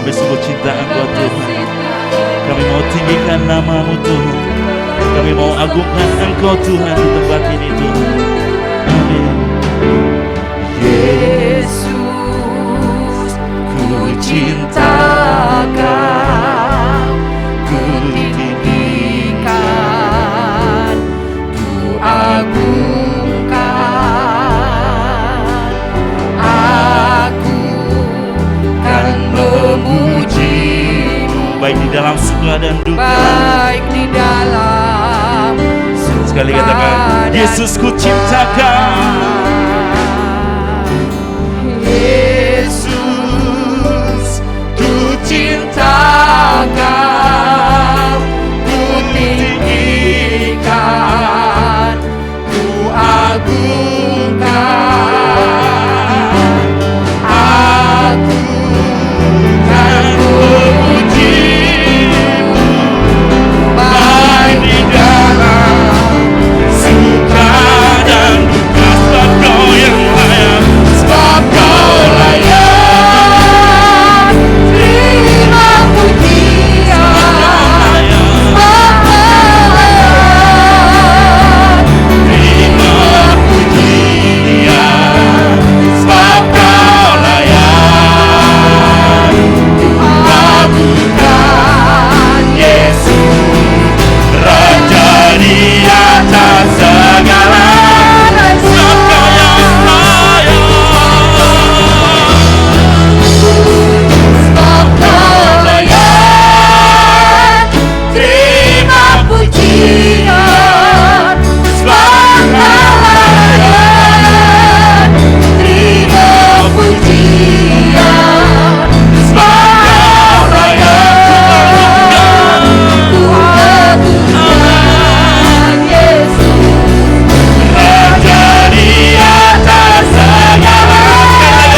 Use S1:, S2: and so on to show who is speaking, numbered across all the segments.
S1: kami sungguh cinta Engkau Tuhan. Kami mau tinggikan nama-Mu Tuhan. Kami mau agungkan Engkau Tuhan di tempat ini Tuhan. Amin.
S2: Yesus, ku cinta Kau, ku tinggikan, ku agungkan. Aku kan memuji-Mu,
S1: Baik di dalam suka dan duka.
S2: baik di dalam suka
S1: Sekali katakan,
S2: dan
S1: Yesus ku cinta Kau.
S2: Yesus, ku cinta Kau, ku tinggikan, ku agungkan. Aku kan memuji-Mu, baik di dalam suka dan duka.
S1: Sebab Kau yang layak.
S2: Sebab Kau layak terima pujian, Sebab Kau layak terima pujian, sebab Kau layak agungkan. Yesus, Raja di atas segala. Sebab Kau yang layak, sebab Kau layak terima pujian, sebab Kau layak terima pujian, sebab Kau layak ku agungkan. Yesus, Raja di atas segala. Sebab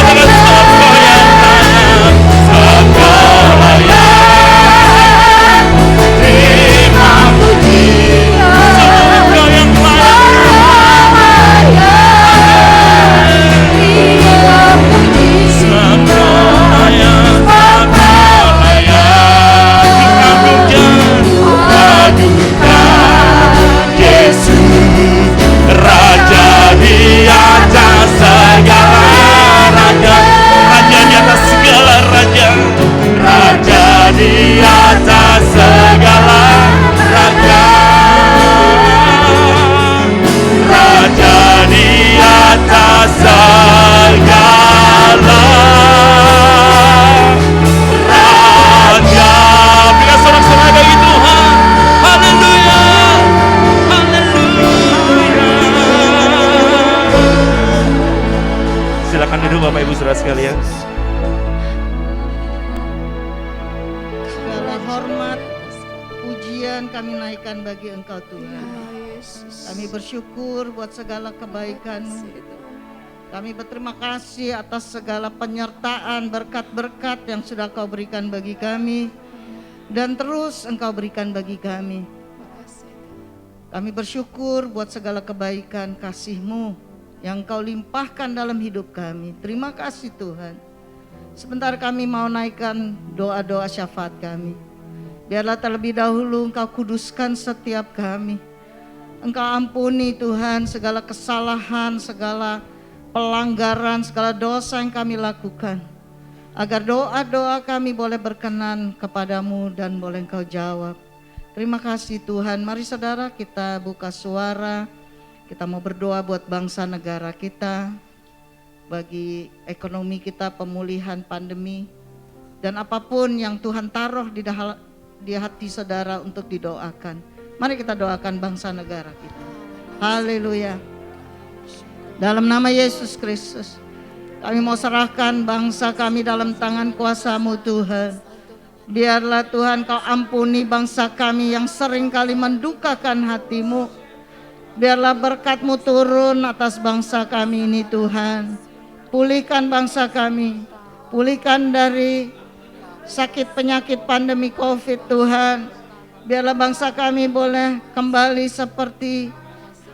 S2: Kau layak terima pujian,
S1: Kau yang layak.
S2: Kau layak terima pujian,
S1: Sebab Kau layak.
S2: Sebab Kau layak agungkan. Yesus, Raja di atas segala raja,
S1: Raja di atas segala raja.
S2: Raja di atas segala raja, Raja di atas segala raja.
S1: Berikan sorak-sorai bagi Tuhan. Haleluya. Haleluya. Silakan duduk Bapak Ibu Saudara sekalian.
S3: Segala hormat, pujian kami naikkan bagi Engkau Tuhan. Kami bersyukur buat segala kebaikan-Mu. Kami berterima kasih atas segala penyertaan, berkat-berkat yang sudah Kau berikan bagi kami dan terus Engkau berikan bagi kami. Kami bersyukur buat segala kebaikan kasih-Mu yang Kau limpahkan dalam hidup kami. Terima kasih Tuhan. Sebentar kami mau naikkan doa-doa syafaat kami. Biarlah terlebih dahulu Engkau kuduskan setiap kami. Engkau ampuni Tuhan segala kesalahan, segala pelanggaran, segala dosa yang kami lakukan. Agar doa-doa kami boleh berkenan kepadamu dan boleh Engkau jawab. Terima kasih Tuhan. Mari saudara kita buka suara. Kita mau berdoa buat bangsa negara kita. Bagi ekonomi kita, pemulihan pandemi. Dan apapun yang Tuhan taruh di hati saudara untuk didoakan. Mari kita doakan bangsa negara kita. Haleluya. Dalam nama Yesus Kristus, kami mau serahkan bangsa kami dalam tangan kuasa-Mu Tuhan. Biarlah Tuhan Kau ampuni bangsa kami yang sering kali mendukakan hati-Mu. Biarlah berkat-Mu turun atas bangsa kami ini Tuhan. Pulihkan bangsa kami. Pulihkan dari sakit penyakit pandemi COVID Tuhan. Biarlah bangsa kami boleh kembali seperti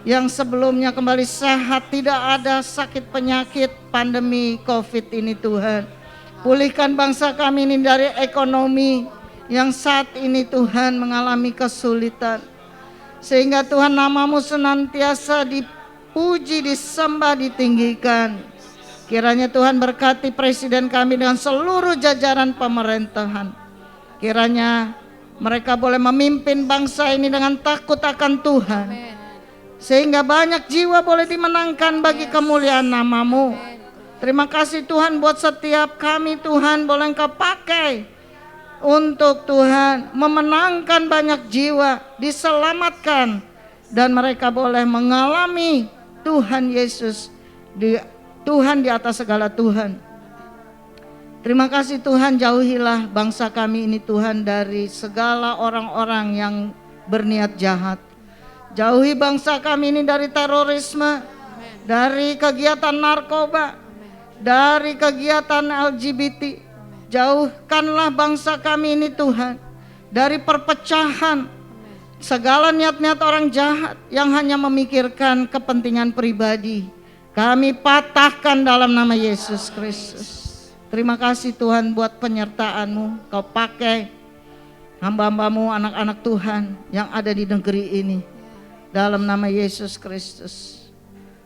S3: yang sebelumnya, kembali sehat, tidak ada sakit penyakit pandemi COVID ini Tuhan. Pulihkan bangsa kami ini dari ekonomi yang saat ini Tuhan mengalami kesulitan. Sehingga Tuhan nama-Mu senantiasa dipuji, disembah, ditinggikan. Kiranya Tuhan berkati presiden kami dengan seluruh jajaran pemerintahan. Kiranya mereka boleh memimpin bangsa ini dengan takut akan Tuhan. Sehingga banyak jiwa boleh dimenangkan bagi kemuliaan nama-Mu. Terima kasih Tuhan buat setiap kami Tuhan boleh Engkau pakai untuk Tuhan memenangkan banyak jiwa, diselamatkan, dan mereka boleh mengalami Tuhan Yesus, Tuhan di atas segala Tuhan. Terima kasih Tuhan, jauhilah bangsa kami ini Tuhan dari segala orang-orang yang berniat jahat. Jauhi bangsa kami ini dari terorisme, dari kegiatan narkoba, dari kegiatan LGBT. Jauhkanlah bangsa kami ini Tuhan dari perpecahan, segala niat-niat orang jahat yang hanya memikirkan kepentingan pribadi. Kami patahkan dalam nama Yesus Kristus. Terima kasih Tuhan buat penyertaan-Mu. Kau pakai hamba-hamba-Mu, anak-anak Tuhan yang ada di negeri ini. Dalam nama Yesus Kristus.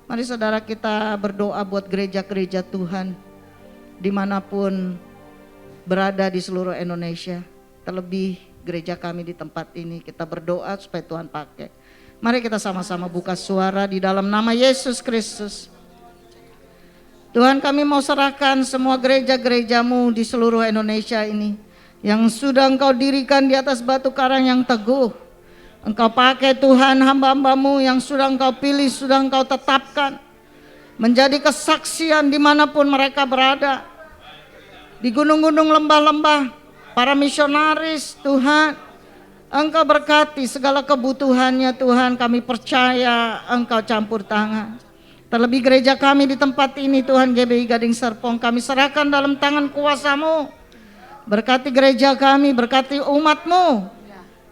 S3: Mari saudara kita berdoa buat gereja-gereja Tuhan dimanapun berada di seluruh Indonesia. Terlebih gereja kami di tempat ini, kita berdoa supaya Tuhan pakai. Mari kita sama-sama buka suara di dalam nama Yesus Kristus. Tuhan, kami mau serahkan semua gereja-gereja-Mu di seluruh Indonesia ini yang sudah Engkau dirikan di atas batu karang yang teguh. Engkau pakai Tuhan hamba-hamba-Mu yang sudah Engkau pilih, sudah Engkau tetapkan menjadi kesaksian dimanapun mereka berada. Di gunung-gunung, lembah-lembah, para misionaris Tuhan, Engkau berkati segala kebutuhannya Tuhan. Kami percaya Engkau campur tangan. Terlebih gereja kami di tempat ini Tuhan, GBI Gading Serpong, kami serahkan dalam tangan kuasa-Mu. Berkati gereja kami, berkati umat-Mu.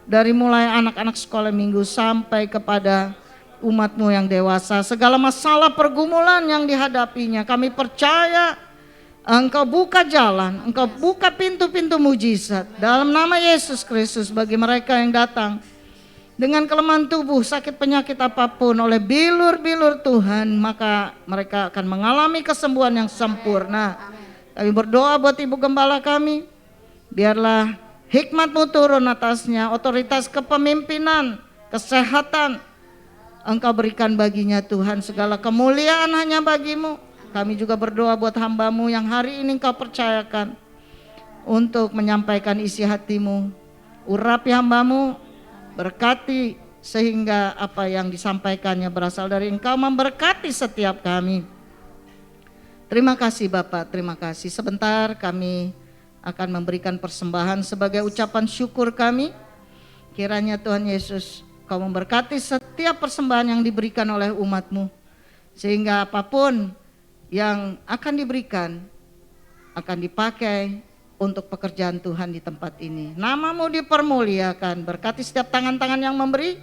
S3: Dari mulai anak-anak sekolah minggu sampai kepada umat-Mu yang dewasa. Segala masalah pergumulan yang dihadapinya, kami percaya Engkau buka jalan, Engkau buka pintu-pintu mujizat. Dalam nama Yesus Kristus bagi mereka yang datang dengan kelemahan tubuh, sakit penyakit apapun oleh bilur-bilur Tuhan, maka mereka akan mengalami kesembuhan yang sempurna. Kami berdoa buat Ibu Gembala kami, biarlah hikmat-Mu turun atasnya, otoritas kepemimpinan, kesehatan Engkau berikan baginya Tuhan, segala kemuliaan hanya bagi-Mu. Kami juga berdoa buat hamba-Mu yang hari ini Engkau percayakan untuk menyampaikan isi hati-Mu. Urapi hamba-Mu, berkati sehingga apa yang disampaikannya berasal dari Engkau, memberkati setiap kami. Terima kasih Bapak, terima kasih. Sebentar kami akan memberikan persembahan sebagai ucapan syukur kami. Kiranya Tuhan Yesus Kau memberkati setiap persembahan yang diberikan oleh umat-Mu, sehingga apapun yang akan diberikan akan dipakai untuk pekerjaan Tuhan di tempat ini. Nama-Mu dipermuliakan, berkati setiap tangan-tangan yang memberi,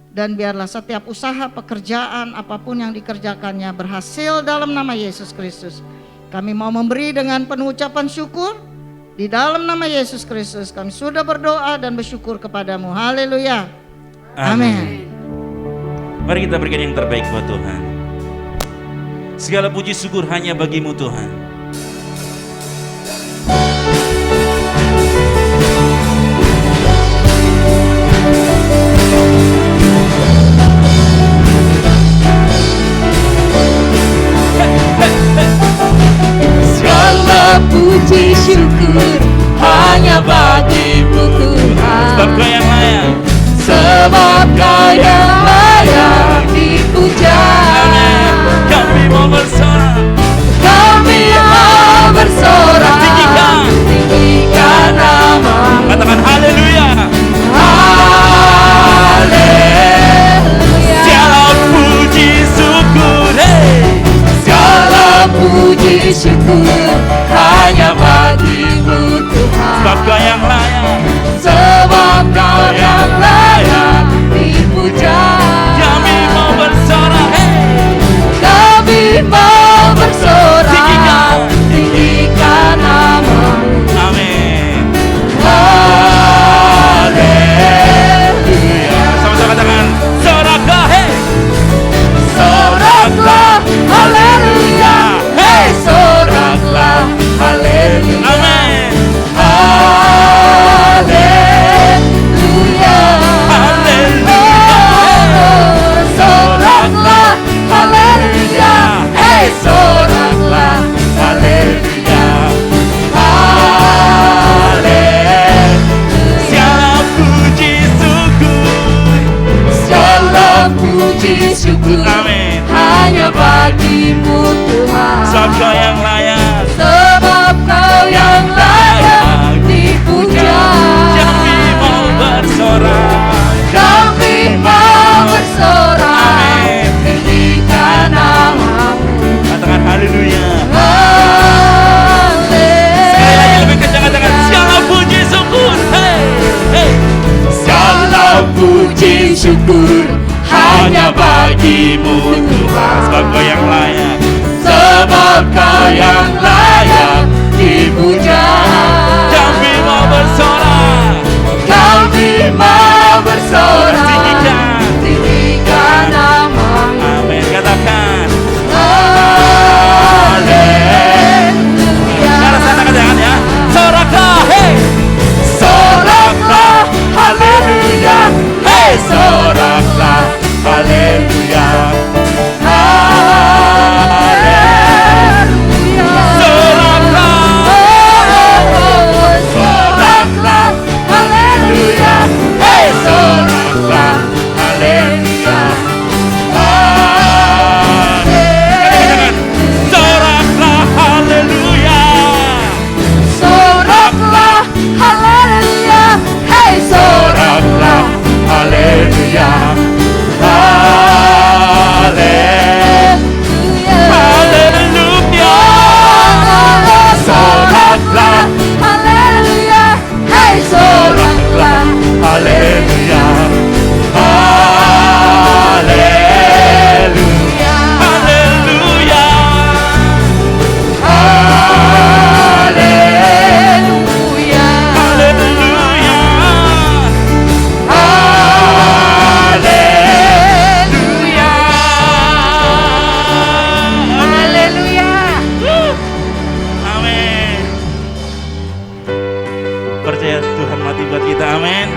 S3: dan biarlah setiap usaha pekerjaan apapun yang dikerjakannya berhasil dalam nama Yesus Kristus. Kami mau memberi dengan penuh ucapan syukur. Di dalam nama Yesus Kristus kami sudah berdoa dan bersyukur kepadamu. Haleluya. Amin.
S1: Mari kita berikan yang terbaik buat Tuhan. Segala puji syukur hanya bagi-Mu Tuhan.
S2: Segala puji syukur hanya bagi-Mu Tuhan.
S1: Sebab Kau yang layak.
S2: Sebab Kau yang layak dipuja.
S1: Kami mau bersorak.
S2: Kami mau bersorak. Tinggikan nama-Mu.
S1: Katakan haleluya.
S2: Haleluya.
S1: Segala puji syukur,
S2: Segala puji syukur hanya bagi-Mu puji syukur hanya bagimu Tuhan.
S1: Sebab Kau yang layak.
S2: Sebab Kau yang layak dipuja.
S1: Kami mau bersorak,
S2: Kami mau bersorak,
S1: tinggikan.
S2: tinggikan nama-Mu.
S1: Amin. Katakan.
S2: Haleluya.
S1: Cara saya katakan ya. Soraklah, hey.
S2: Soraklah, haleluya. Hey, soraklah, haleluya. Haleluya. Soraklah, haleluya. Hey, soraklah, haleluya.
S1: Soraklah, haleluya.
S2: Soraklah, haleluya. Hey, soraklah, haleluya.
S1: Haleluya.
S2: Soraklah, haleluya. Hey, soraklah, haleluya. Haleluya.
S1: Haleluya.
S2: Haleluya.
S1: Haleluya.
S2: Haleluya.
S1: Amin. Percaya Tuhan mati buat kita, amin.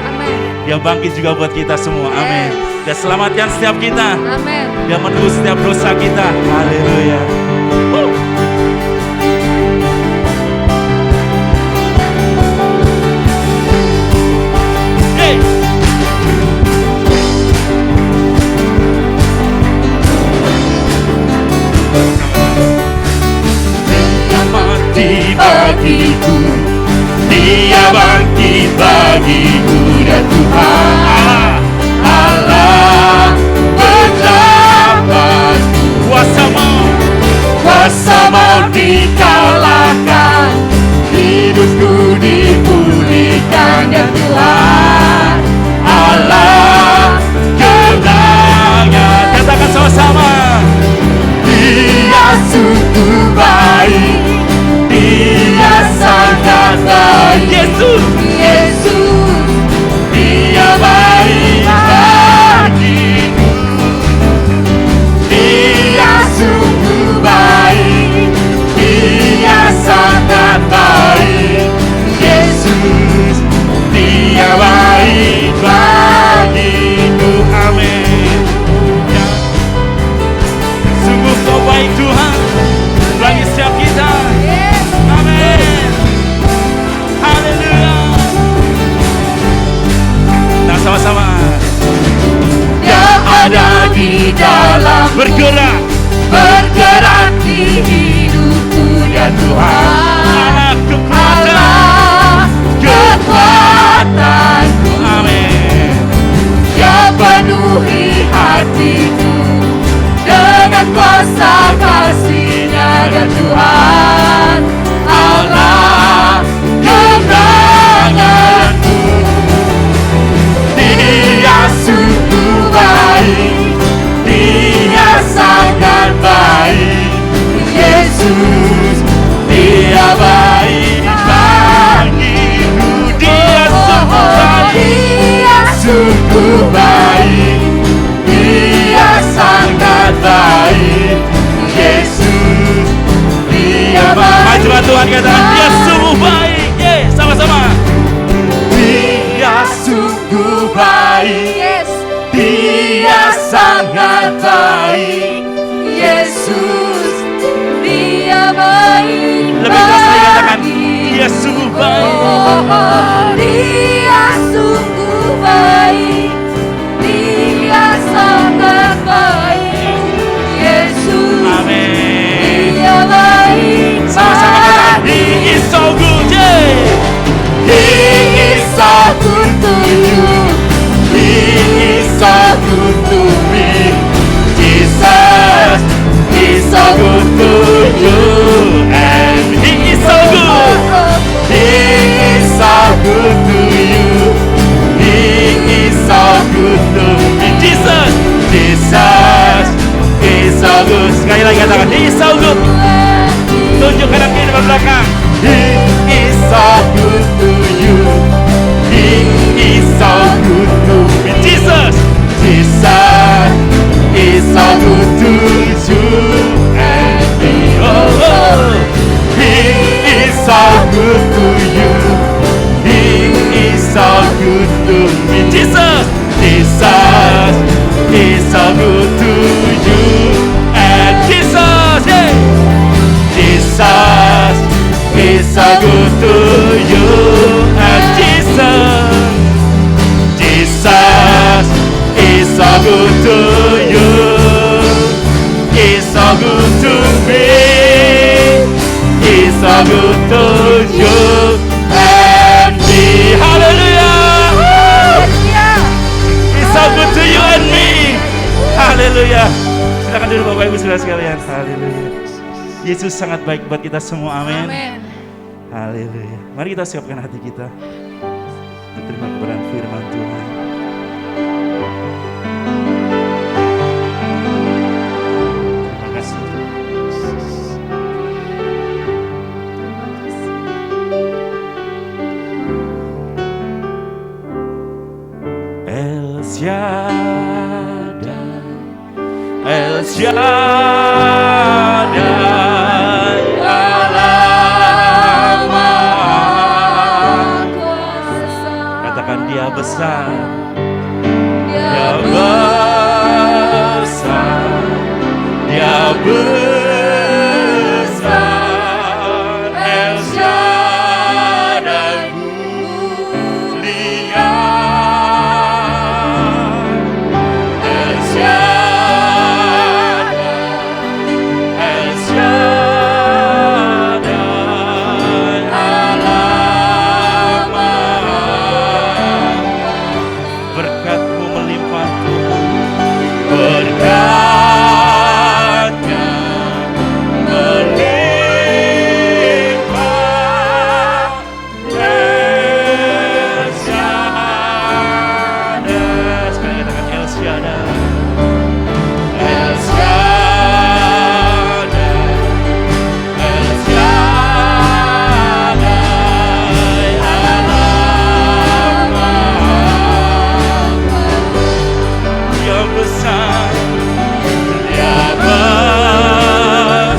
S1: Dia bangkit juga buat kita semua, amin. Dia selamatkan setiap kita.
S2: Amin.
S1: Dia menebus setiap dosa kita. Haleluya. Hey.
S2: Dia mati bagiku, Dia bangkit bagiku, dan Tuhan Allah betapapun kuasa maut dikalahkan, hidupku dipulihkan, dan Tuhan Allah kemenangan.
S1: Katakan sama-sama.
S2: Dia sungguh baik, Dia sangat baik.
S1: Yesus.
S2: Yesus, Dia baik bagiku. Dia sungguh baik, Dia sangat baik. Yesus, Dia baik bagiku.
S1: Amin. Ya. Sungguh Kau baik Tuhan bagi setiap kita. Amin. Haleluya. Nah, sama-sama
S2: Dia ada di dalam
S1: bergerak.
S2: bergerak di hidupku, dan Tuhan
S1: Allah kekuatan.
S2: Allah kekuatanku.
S1: Amin.
S2: Dia penuhi hatiku dengan kuasa kasih-Nya, dan Tuhan Allah kemenanganku. Dia sungguh baik, Dia sangat baik. Yesus, Dia
S1: lagi katakan, He is so good. Tunjuk kanan kiri depan belakang.
S2: He is so good to you. He is so good to me.
S1: Jesus.
S2: Jesus is so good to you and me.
S1: Oh, oh.
S2: He is so good to you. He is so good to me.
S1: Jesus.
S2: Jesus is so good to you and
S1: Jesus. Yeah.
S2: Jesus is so good to you and Jesus. Jesus is so good to you. He's so good to me. He's so good to you and me.
S1: Hallelujah. He's so good to you and me. Haleluya. Silakan duduk Bapak Ibu Saudara sekalian. Haleluya. Yesus sangat baik buat kita semua. Amin. Haleluya. Mari kita siapkan hati kita untuk terima kebenaran firman Tuhan. Terima kasih. El Shaddai, El Shaddai, Allah Maha Kuasa. Katakan Dia besar, Dia besar, Dia besar. El Shaddai mulia. El Shaddai, El Shaddai, Allah Maha. Berkat-Mu melimpah Tuhan, berkat-Nya melimpah. El Shaddai, sekali katakan El Shaddai. El Shaddai, El Shaddai, Allah Maha. Dia besar, Dia besar,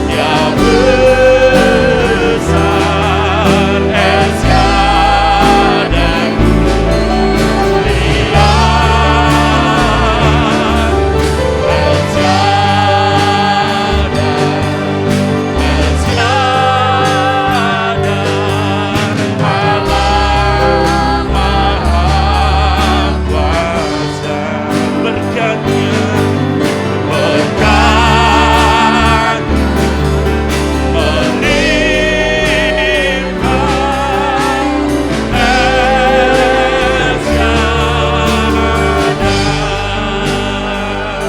S1: Dia besar. El Shaddai mulia. El Shaddai, El Shaddai, Allah Maha Kuasa. Berkat-Nya, berkat melimpah. El Shaddai.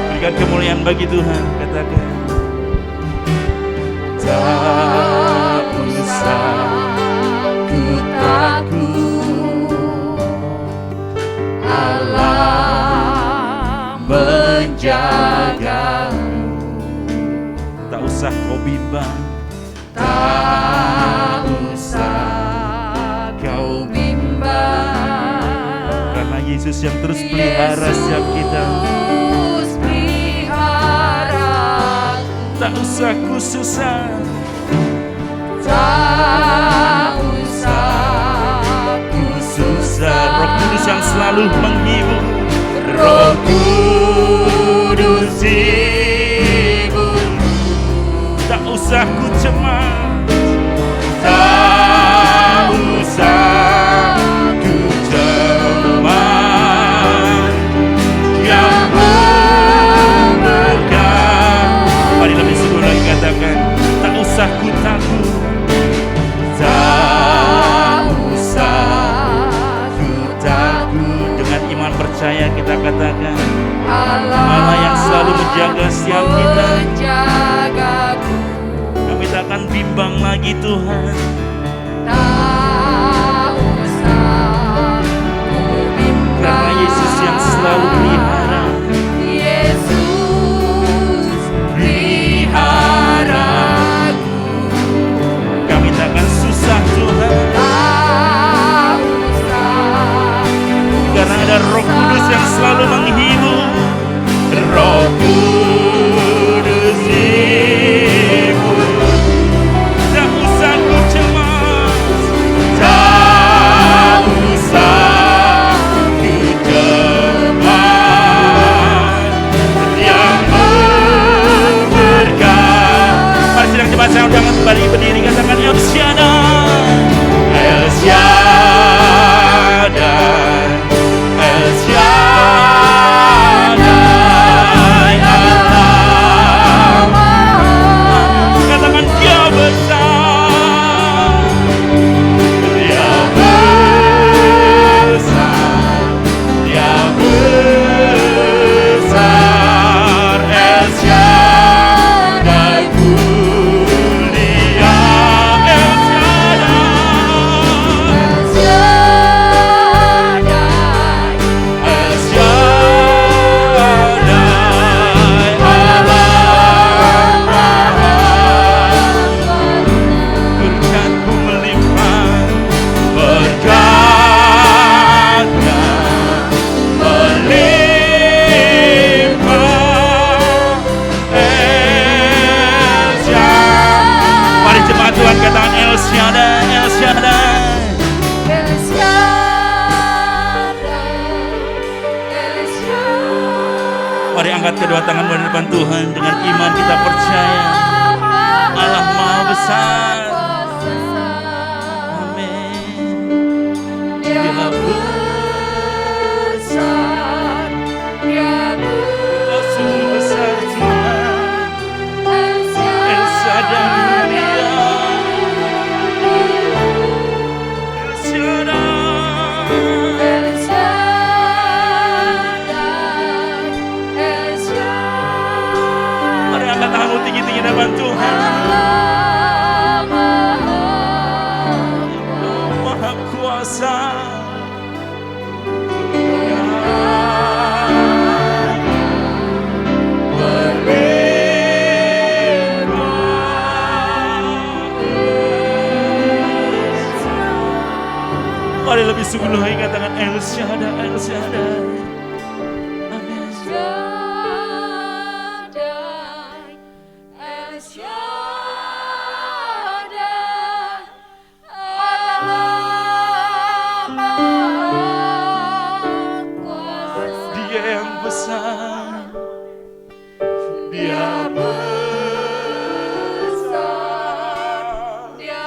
S1: Berikan kemuliaan bagi Tuhan, katakan.
S2: Tak usah ku takut, Allah menjagamu.
S1: Tak usah kau bimbang,
S2: Tak usah kau bimbang,
S1: karena Yesus yang terus pelihara setiap kita.
S2: Yesus pelihara.
S1: Tak usah ku susah,
S2: Tak usah ku susah.
S1: Roh Kudus yang selalu menghibur.
S2: Roh Kudus hibur.
S1: Tak usah ku cemas,
S2: Tak usah ku cemas, yang memegang.
S1: mari lebih sungguh lagi katakan. Tak usah ku takut,
S2: Tak usah ku takut.
S1: dengan iman percaya kita katakan.
S2: Allah
S1: yang selalu menjaga setiap kita.
S2: menjagaku.
S1: Kami tak akan bimbang lagi Tuhan.
S2: Tak usah ku bimbang,
S1: Karena Yesus yang selalu pelihara.
S2: Yesus
S1: hadapan Tuhan dengan iman kita percaya Allah Maha Besar. Amin. Dia besar, oh sungguh besar Tuhan. El Shaddai, El Shaddai. Mari angkat tanganmu tinggi-tinggi hadapan Tuhan. Maha kuasa. Mari lebih sungguh lagi katakan El Shaddai, El Shaddai. Amin. Dia yang besar, Dia besar, Dia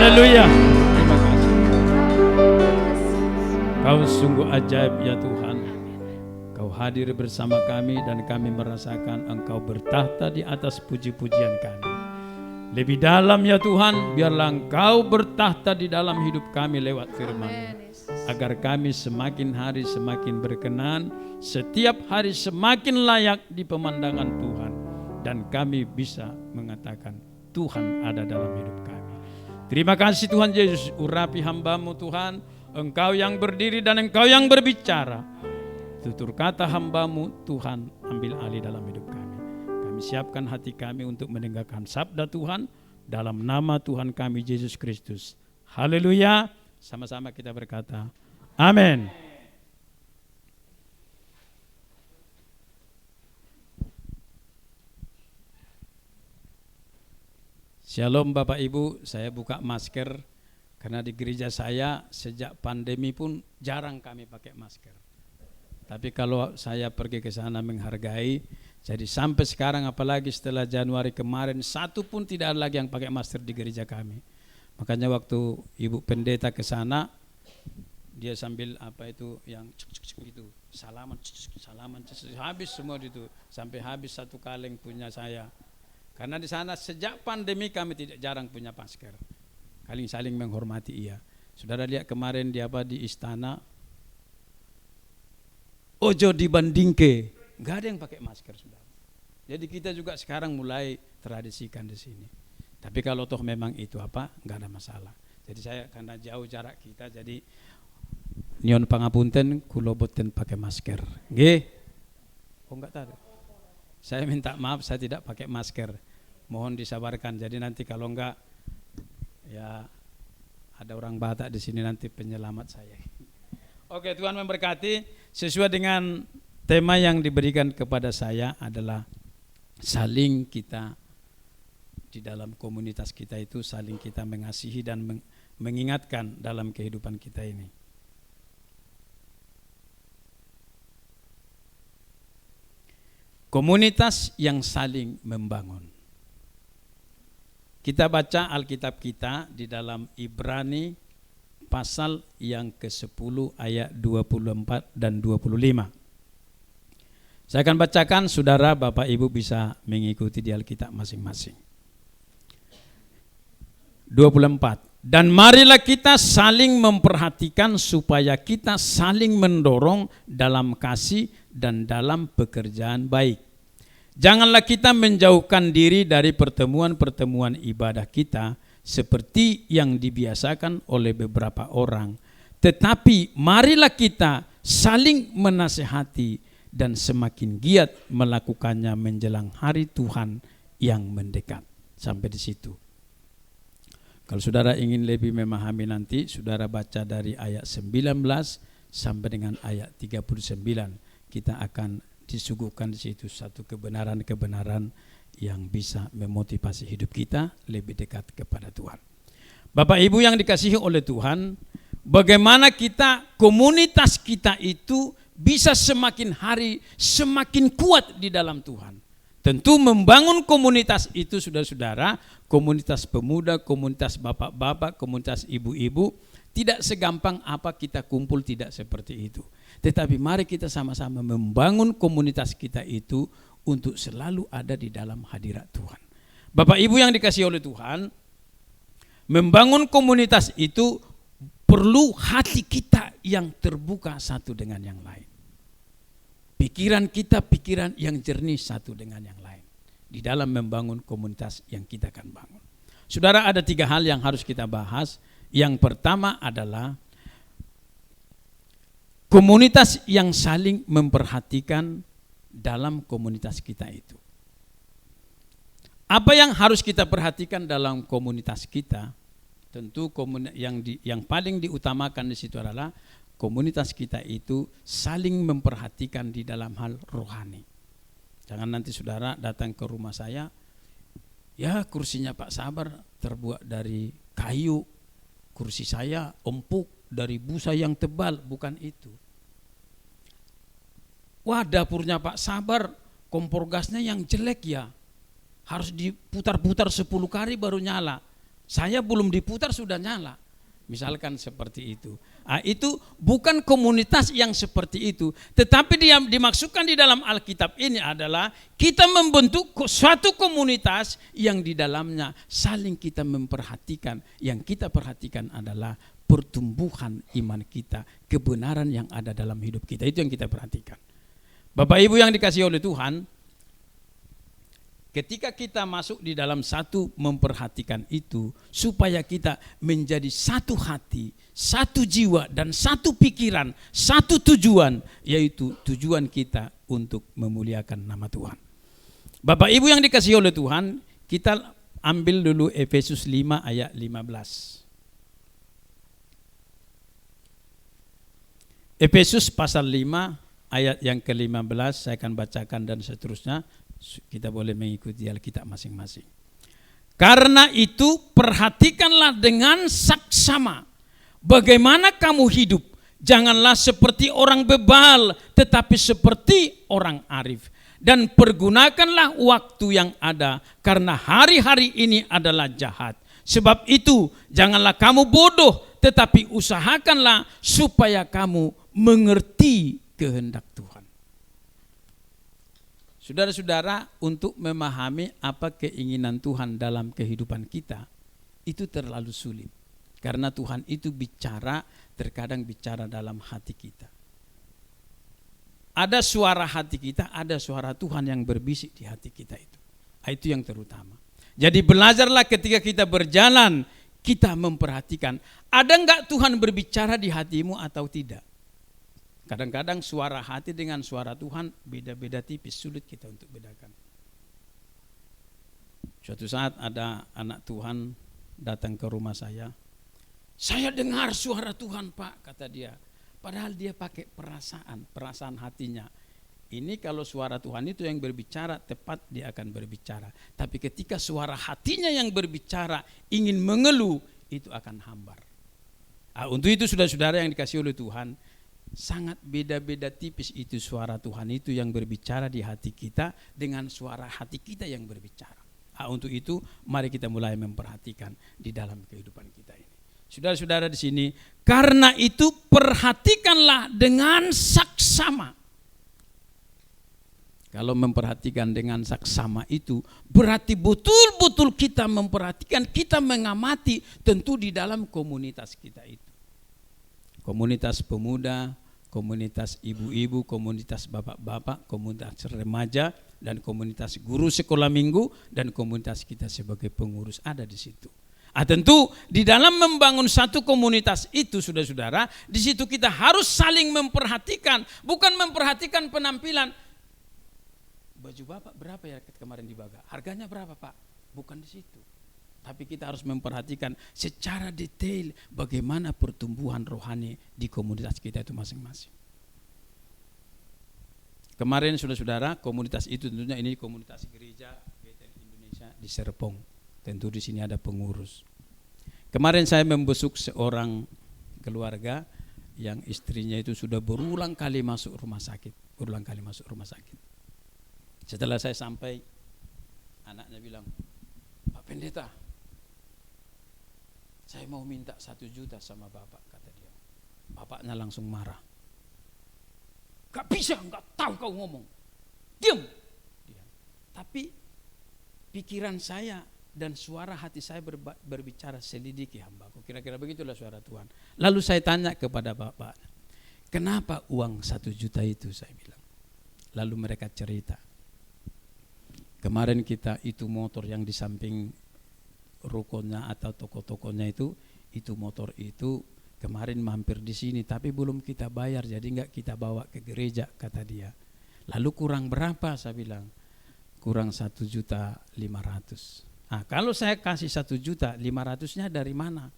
S2: Haleluya. Terima kasih. Kau sungguh ajaib ya Tuhan. Kau hadir bersama kami dan kami merasakan Engkau bertahta di atas puji-pujian kami. Lebih dalam ya Tuhan, biarlah Engkau bertahta di dalam hidup kami lewat firman-Mu. Agar kami semakin hari semakin berkenan, setiap hari semakin layak di pemandangan Tuhan. Dan kami bisa mengatakan Tuhan ada dalam hidup kami. Terima kasih Tuhan Yesus, urapi hamba-Mu Tuhan. Engkau yang berdiri dan Engkau yang berbicara. Tutur kata hamba-Mu Tuhan, ambil alih dalam hidup kami. Kami siapkan hati kami untuk mendengarkan sabda Tuhan dalam nama Tuhan kami Yesus Kristus. Haleluya. Sama-sama kita berkata, amin. Shalom Bapak Ibu, saya buka masker karena di gereja saya sejak pandemi pun jarang kami pakai masker. Tapi kalau saya pergi ke sana menghargai, jadi sampai sekarang apalagi setelah Januari kemarin, satu pun tidak ada lagi yang pakai masker di gereja kami. Makanya waktu Ibu Pendeta ke sana, dia sambil apa itu yang gitu, salaman, habis semua itu, sampai habis 1 kaleng punya saya. Karena di sana sejak pandemi kami tidak jarang punya masker, saling menghormati ia. Saudara lihat kemarin di istana, ojo dibandingke, nggak ada yang pakai masker, saudara. Jadi kita juga sekarang mulai tradisikan di sini. Tapi kalau toh memang itu nggak ada masalah. Jadi saya karena jauh jarak kita, jadi nyon pangapunten kuloboten pakai masker. Nggih. Oh enggak tahu. Saya minta maaf saya tidak pakai masker. Mohon disabarkan. Jadi nanti kalau enggak ya ada orang Batak di sini nanti penyelamat saya. Oke, Tuhan memberkati. Sesuai dengan tema yang diberikan kepada saya adalah saling kita di dalam komunitas kita itu saling kita mengasihi dan mengingatkan dalam kehidupan kita ini. Komunitas yang saling membangun. Kita baca Alkitab kita di dalam Ibrani pasal yang ke-10 ayat 24 dan 25. Saya akan bacakan, saudara, Bapak Ibu bisa mengikuti di Alkitab masing-masing. 24. Dan marilah kita saling memperhatikan supaya kita saling mendorong dalam kasih dan dalam pekerjaan baik. Janganlah kita menjauhkan diri dari pertemuan-pertemuan ibadah kita seperti yang dibiasakan oleh beberapa orang. Tetapi marilah kita saling menasehati dan semakin giat melakukannya menjelang hari Tuhan yang mendekat. Sampai di situ. Kalau saudara ingin lebih memahami nanti, saudara baca dari ayat 19 sampai dengan ayat 39. Kita akan disuguhkan di situ satu kebenaran-kebenaran yang bisa memotivasi hidup kita lebih dekat kepada Tuhan. Bapak Ibu yang dikasihi oleh Tuhan, bagaimana komunitas kita itu bisa semakin hari semakin kuat di dalam Tuhan. Tentu membangun komunitas itu, saudara-saudara, komunitas pemuda, komunitas bapak-bapak, komunitas ibu-ibu, tidak segampang kita kumpul, tidak seperti itu. Tetapi mari kita sama-sama membangun komunitas kita itu untuk selalu ada di dalam hadirat Tuhan. Bapak Ibu yang dikasihi oleh Tuhan, membangun komunitas itu perlu hati kita yang terbuka satu dengan yang lain. Pikiran kita, pikiran yang jernih satu dengan yang lain. Di dalam membangun komunitas yang kita akan bangun. Saudara, ada 3 hal yang harus kita bahas. Yang pertama adalah komunitas yang saling memperhatikan dalam komunitas kita itu. Apa yang harus kita perhatikan dalam komunitas kita? Tentu yang paling diutamakan di situ adalah komunitas kita itu saling memperhatikan di dalam hal rohani. Jangan nanti saudara datang ke rumah saya, ya kursinya Pak Sabar terbuat dari kayu, kursi saya empuk dari busa yang tebal, bukan itu. Wah, dapurnya Pak Sabar kompor gasnya yang jelek ya, harus diputar-putar 10 kali baru nyala. Saya belum diputar sudah nyala. Misalkan seperti itu. Itu bukan komunitas yang seperti itu. Tetapi yang dimaksudkan di dalam Alkitab ini adalah kita membentuk suatu komunitas yang di dalamnya saling kita memperhatikan. Yang kita perhatikan adalah pertumbuhan iman kita, kebenaran yang ada dalam hidup kita. Itu yang kita perhatikan. Bapak Ibu yang dikasihi oleh Tuhan, ketika kita masuk di dalam satu memperhatikan itu, supaya kita menjadi satu hati, satu jiwa, dan satu pikiran, satu tujuan, yaitu tujuan kita untuk memuliakan nama Tuhan. Bapak Ibu yang dikasihi oleh Tuhan, kita ambil dulu Efesus 5 ayat 15. Efesus pasal 5 ayat yang ke-15, saya akan bacakan dan seterusnya. Kita boleh mengikuti Alkitab masing-masing. Karena itu perhatikanlah dengan saksama bagaimana kamu hidup. Janganlah seperti orang bebal, tetapi seperti orang arif. Dan pergunakanlah waktu yang ada, karena hari-hari ini adalah jahat. Sebab itu janganlah kamu bodoh, tetapi usahakanlah supaya kamu mengerti kehendak Tuhan. Saudara-saudara, untuk memahami apa keinginan Tuhan dalam kehidupan kita, itu terlalu sulit. Karena Tuhan itu bicara, terkadang bicara dalam hati kita. Ada suara hati kita, ada suara Tuhan yang berbisik di hati kita itu. Itu yang terutama. Jadi belajarlah ketika kita berjalan, kita memperhatikan, ada enggak Tuhan berbicara di hatimu atau tidak. Kadang-kadang suara hati dengan suara Tuhan beda-beda tipis, sulit kita untuk bedakan. Suatu saat ada anak Tuhan datang ke rumah saya dengar suara Tuhan Pak, kata dia. Padahal dia pakai perasaan hatinya. Ini kalau suara Tuhan itu yang berbicara, tepat dia akan berbicara. Tapi ketika suara hatinya yang berbicara, ingin mengeluh, itu akan hambar. Untuk itu saudara-saudara yang dikasih oleh Tuhan, sangat beda-beda tipis itu suara Tuhan itu yang berbicara di hati kita dengan suara hati kita yang berbicara. Untuk itu mari kita mulai memperhatikan di dalam kehidupan kita ini. Saudara-saudara di sini, karena itu perhatikanlah dengan saksama. Kalau memperhatikan dengan saksama itu berarti betul-betul kita memperhatikan, kita mengamati tentu di dalam komunitas kita itu. Komunitas pemuda, komunitas ibu-ibu, komunitas bapak-bapak, komunitas remaja, dan komunitas guru sekolah minggu, dan komunitas kita sebagai pengurus ada di situ. Tentu di dalam membangun satu komunitas itu saudara-saudara, di situ kita harus saling memperhatikan, bukan memperhatikan penampilan. Baju bapak berapa ya kemarin di Baga? Harganya berapa Pak? Bukan di situ. Tapi kita harus memperhatikan secara detail bagaimana pertumbuhan rohani di komunitas kita itu masing-masing. Kemarin saudara-saudara, komunitas itu tentunya ini komunitas gereja Bethel Indonesia di Serpong. Tentu di sini ada pengurus. Kemarin saya membesuk seorang keluarga yang istrinya itu sudah berulang kali masuk rumah sakit. Setelah saya sampai, anaknya bilang, Pak Pendeta, saya mau minta 1 juta sama Bapak, kata dia. Bapaknya langsung marah. Gak bisa, gak tahu kau ngomong. Diam. Tapi pikiran saya dan suara hati saya berbicara, selidiki hambaku. Kira-kira begitulah suara Tuhan. Lalu saya tanya kepada Bapak, kenapa uang 1 juta itu, saya bilang. Lalu mereka cerita. Kemarin kita itu motor yang di samping rukonya atau toko-tokonya itu motor itu kemarin mampir di sini tapi belum kita bayar, jadi enggak kita bawa ke gereja, kata dia. Lalu kurang berapa, saya bilang. Kurang 1.500.000. Kalau saya kasih 1.500.000-nya dari mana?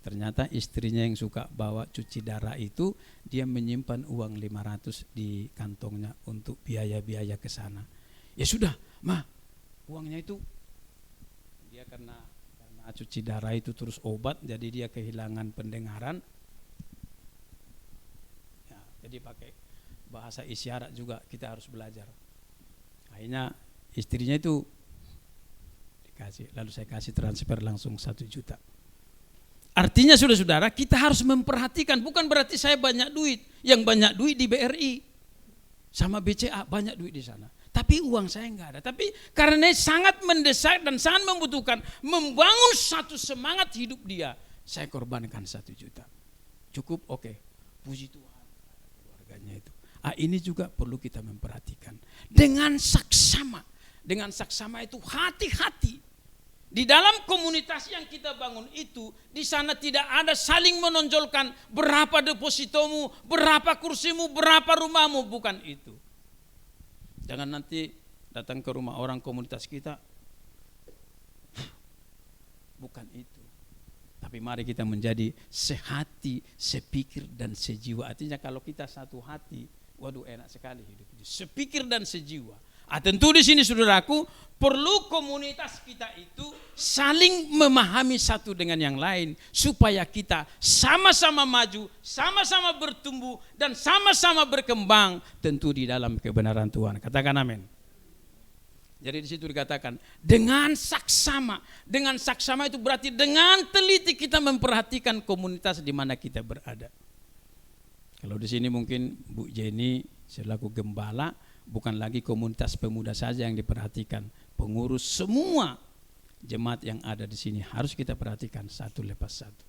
S2: Ternyata istrinya yang suka bawa cuci darah itu, dia menyimpan uang 500 di kantongnya untuk biaya-biaya ke sana. Ya sudah, Ma, uangnya itu dia karena cuci darah itu terus obat, jadi dia kehilangan pendengaran. Ya, jadi pakai bahasa isyarat juga kita harus belajar. Akhirnya istrinya itu dikasih, lalu saya kasih transfer langsung 1 juta. Artinya saudara-saudara, kita harus memperhatikan, bukan berarti saya banyak duit. Yang banyak duit di BRI sama BCA, banyak duit di sana. Tapi uang saya enggak ada. Tapi karena sangat mendesak dan sangat membutuhkan membangun satu semangat hidup dia, saya korbankan 1 juta. Cukup, oke. Puji Tuhan, keluarganya itu. Ini juga perlu kita memperhatikan. Dengan saksama. Dengan saksama itu hati-hati. Di dalam komunitas yang kita bangun itu, di sana tidak ada saling menonjolkan berapa depositomu, berapa kursimu, berapa rumahmu, bukan itu. Jangan nanti datang ke rumah orang komunitas kita, bukan itu. Tapi mari kita menjadi sehati, sepikir dan sejiwa. Artinya kalau kita satu hati, waduh enak sekali hidup ini. Sepikir dan sejiwa. Tentu di sini saudaraku, perlu komunitas kita itu saling memahami satu dengan yang lain supaya kita sama-sama maju, sama-sama bertumbuh dan sama-sama berkembang tentu di dalam kebenaran Tuhan. Katakan amin. Jadi di situ dikatakan dengan saksama. Dengan saksama itu berarti dengan teliti kita memperhatikan komunitas di mana kita berada. Kalau di sini mungkin Bu Jenny selaku gembala, bukan lagi komunitas pemuda saja yang diperhatikan, pengurus semua jemaat yang ada di sini harus kita perhatikan satu lepas satu.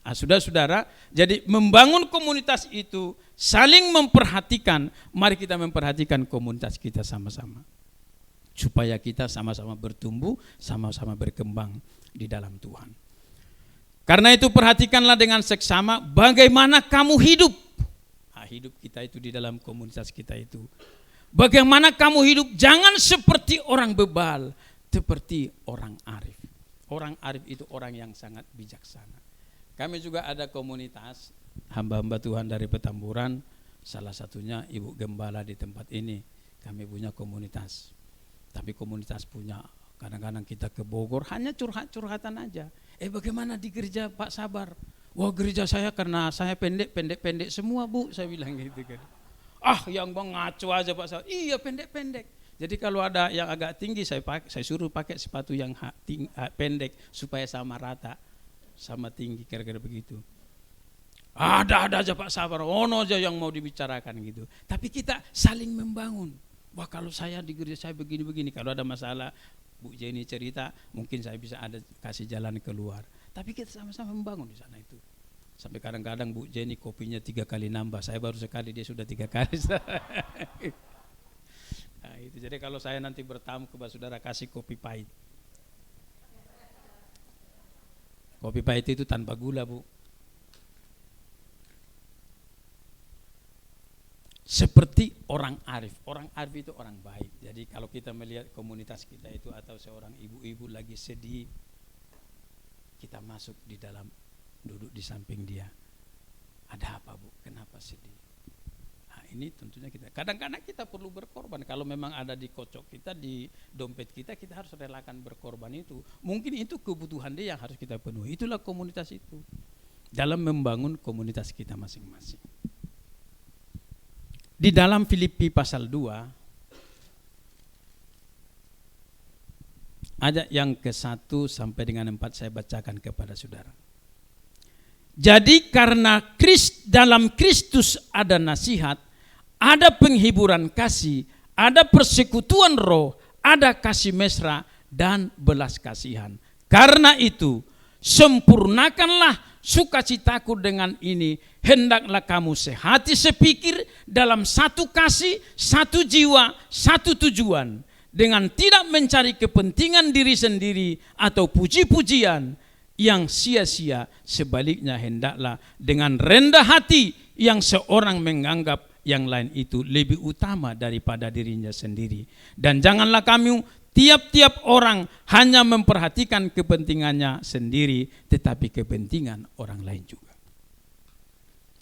S2: Saudara-saudara, jadi membangun komunitas itu saling memperhatikan. Mari kita memperhatikan komunitas kita sama-sama, supaya kita sama-sama bertumbuh, sama-sama berkembang di dalam Tuhan. Karena itu perhatikanlah dengan seksama bagaimana kamu hidup. Hidup kita itu di dalam komunitas kita itu. Bagaimana kamu hidup, jangan seperti orang bebal, seperti orang arif. Orang arif itu orang yang sangat bijaksana. Kami juga ada komunitas hamba-hamba Tuhan dari Petamburan, salah satunya Ibu Gembala di tempat ini. Kami punya komunitas. Tapi komunitas punya, kadang-kadang kita ke Bogor hanya curhat-curhatan aja. Bagaimana di gereja Pak Sabar? Wah, gereja saya karena saya pendek semua Bu, saya bilang gitu kan. Yang bang ngaco aja Pak Sabar. Iya, pendek. Jadi kalau ada yang agak tinggi saya suruh pakai sepatu yang pendek supaya sama rata, sama tinggi, kira-kira begitu. Ada aja Pak Sabar, ono aja yang mau dibicarakan gitu. Tapi kita saling membangun. Wah, kalau saya di gereja saya begini-begini, kalau ada masalah Bu Jenny cerita, mungkin saya bisa ada kasih jalan keluar. Tapi kita sama-sama membangun di sana itu. Sampai kadang-kadang Bu Jenny kopinya 3 kali nambah, saya baru sekali, dia sudah 3 kali. Nah, itu. Jadi kalau saya nanti bertamu ke saudara, kasih kopi pahit. Kopi pahit itu tanpa gula Bu. Seperti orang arif. Orang arif itu orang baik. Jadi kalau kita melihat komunitas kita itu atau seorang ibu-ibu lagi sedih, kita masuk di dalam, duduk di samping dia. Ada apa Bu? Kenapa sedih? Nah, ini tentunya kita. Kadang-kadang kita perlu berkorban. Kalau memang ada di kocok kita, di dompet kita, kita harus relakan berkorban itu. Mungkin itu kebutuhan dia yang harus kita penuhi. Itulah komunitas itu. Dalam membangun komunitas kita masing-masing. Di dalam Filipi pasal 2, ayat yang ke-1 sampai dengan 4 saya bacakan kepada saudara. Jadi karena dalam Kristus ada nasihat, ada penghiburan kasih, ada persekutuan roh, ada kasih mesra dan belas kasihan. Karena itu sempurnakanlah sukacitaku dengan ini, hendaklah kamu sehati sepikir dalam satu kasih, satu jiwa, satu tujuan, dengan tidak mencari kepentingan diri sendiri atau puji-pujian yang sia-sia. Sebaliknya hendaklah dengan rendah hati yang seorang menganggap yang lain itu lebih utama daripada dirinya sendiri. Dan janganlah kamu tiap-tiap orang hanya memperhatikan kepentingannya sendiri, tetapi kepentingan orang lain juga.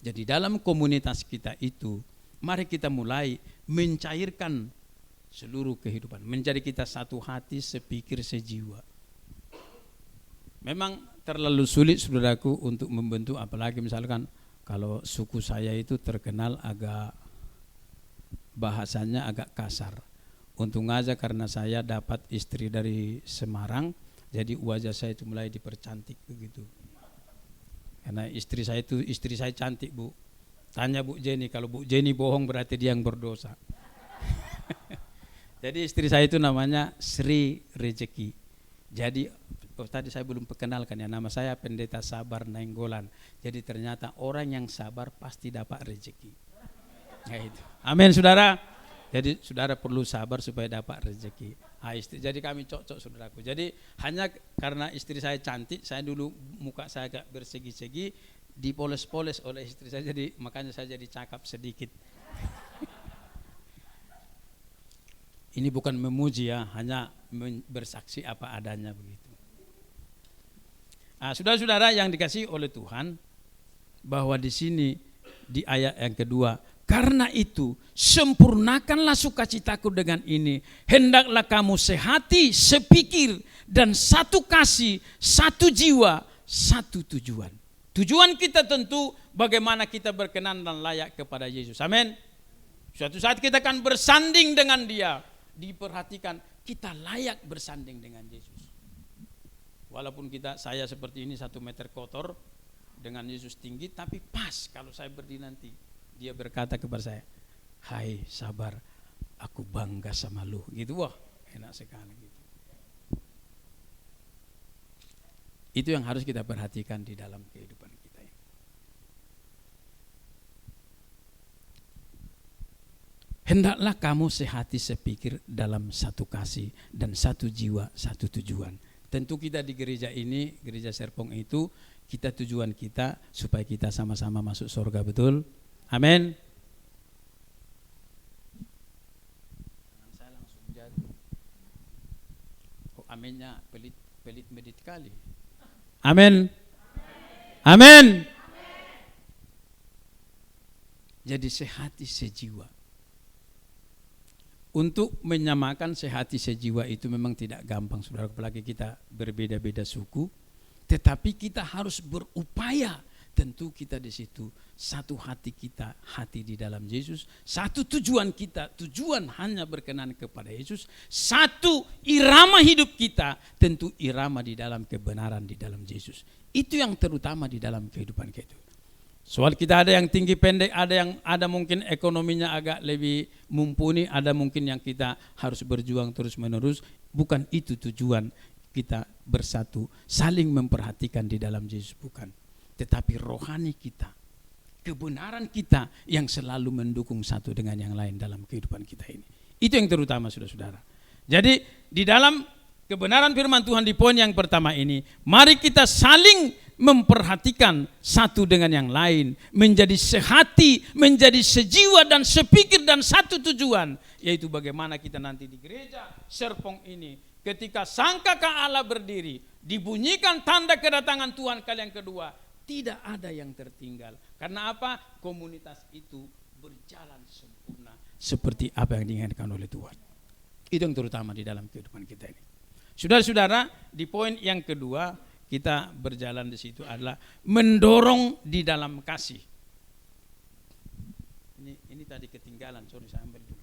S2: Jadi dalam komunitas kita itu, mari kita mulai mencairkan seluruh kehidupan, menjadi kita satu hati, sepikir, sejiwa. Memang terlalu sulit saudaraku untuk membentuk, apalagi misalkan kalau suku saya itu terkenal agak bahasanya agak kasar. Untung aja karena saya dapat istri dari Semarang, jadi wajah saya itu mulai dipercantik begitu. Karena istri saya cantik Bu. Tanya Bu Jenny, kalau Bu Jenny bohong berarti dia yang berdosa. Jadi istri saya itu namanya Sri Rezeki. Jadi tadi saya belum perkenalkan ya, nama saya Pendeta Sabar Nainggolan. Jadi ternyata orang yang sabar pasti dapat rezeki. Nah, itu. Amin saudara. Jadi saudara perlu sabar supaya dapat rezeki. Jadi kami cocok saudaraku. Jadi hanya karena istri saya cantik, saya dulu muka saya agak bersegi-segi, dipoles-poles oleh istri saya, jadi makanya saya jadi cakap sedikit. Ini bukan memuji ya, hanya bersaksi apa adanya begitu. Saudara-saudara yang dikasihi oleh Tuhan, bahwa di sini di ayat yang kedua, karena itu sempurnakanlah sukacitaku dengan ini, hendaklah kamu sehati, sepikir, dan satu kasih, satu jiwa, satu tujuan. Tujuan kita tentu bagaimana kita berkenan dan layak kepada Yesus. Amin. Suatu saat kita akan bersanding dengan Dia. Diperhatikan kita layak bersanding dengan Yesus. Walaupun saya seperti ini 1 meter kotor, dengan Yesus tinggi, tapi pas kalau saya berdiri nanti, dia berkata kepada saya, hai sabar, aku bangga sama lu. Gitu, wah enak sekali gitu. Itu yang harus kita perhatikan di dalam kehidupan kita ini. Hendaklah kamu sehati sepikir dalam satu kasih dan satu jiwa, satu tujuan. Tentu kita di gereja ini, gereja Serpong itu, kita tujuan kita supaya kita sama-sama masuk surga, betul? Amin. Saya langsung jatuh. Oh, aminnya pelit medit kali. Amin. Amin. Jadi sehati sejiwa. Untuk menyamakan sehati sejiwa itu memang tidak gampang, saudara, apalagi kita berbeda-beda suku. Tetapi kita harus berupaya. Tentu kita di situ satu hati kita, hati di dalam Yesus. Satu tujuan kita, tujuan hanya berkenan kepada Yesus. Satu irama hidup kita, tentu irama di dalam kebenaran di dalam Yesus. Itu yang terutama di dalam kehidupan kita. Soal kita ada yang tinggi pendek, ada mungkin ekonominya agak lebih mumpuni, ada mungkin yang kita harus berjuang terus menerus. Bukan itu tujuan kita bersatu, saling memperhatikan di dalam Yesus, bukan. Tetapi rohani kita, kebenaran kita yang selalu mendukung satu dengan yang lain dalam kehidupan kita ini. Itu yang terutama, saudara-saudara. Jadi di dalam kebenaran firman Tuhan di poin yang pertama ini, mari kita saling memperhatikan satu dengan yang lain, menjadi sehati, menjadi sejiwa dan sepikir dan satu tujuan, yaitu bagaimana kita nanti di gereja Serpong ini, ketika sangkakah Allah berdiri, dibunyikan tanda kedatangan Tuhan kali yang kedua, tidak ada yang tertinggal. Karena apa? Komunitas itu berjalan sempurna seperti apa yang diinginkan oleh Tuhan. Itu yang terutama di dalam kehidupan kita ini. Saudara-saudara, di poin yang kedua, kita berjalan di situ adalah mendorong di dalam kasih. Ini tadi ketinggalan, sorry, saya ambil dulu.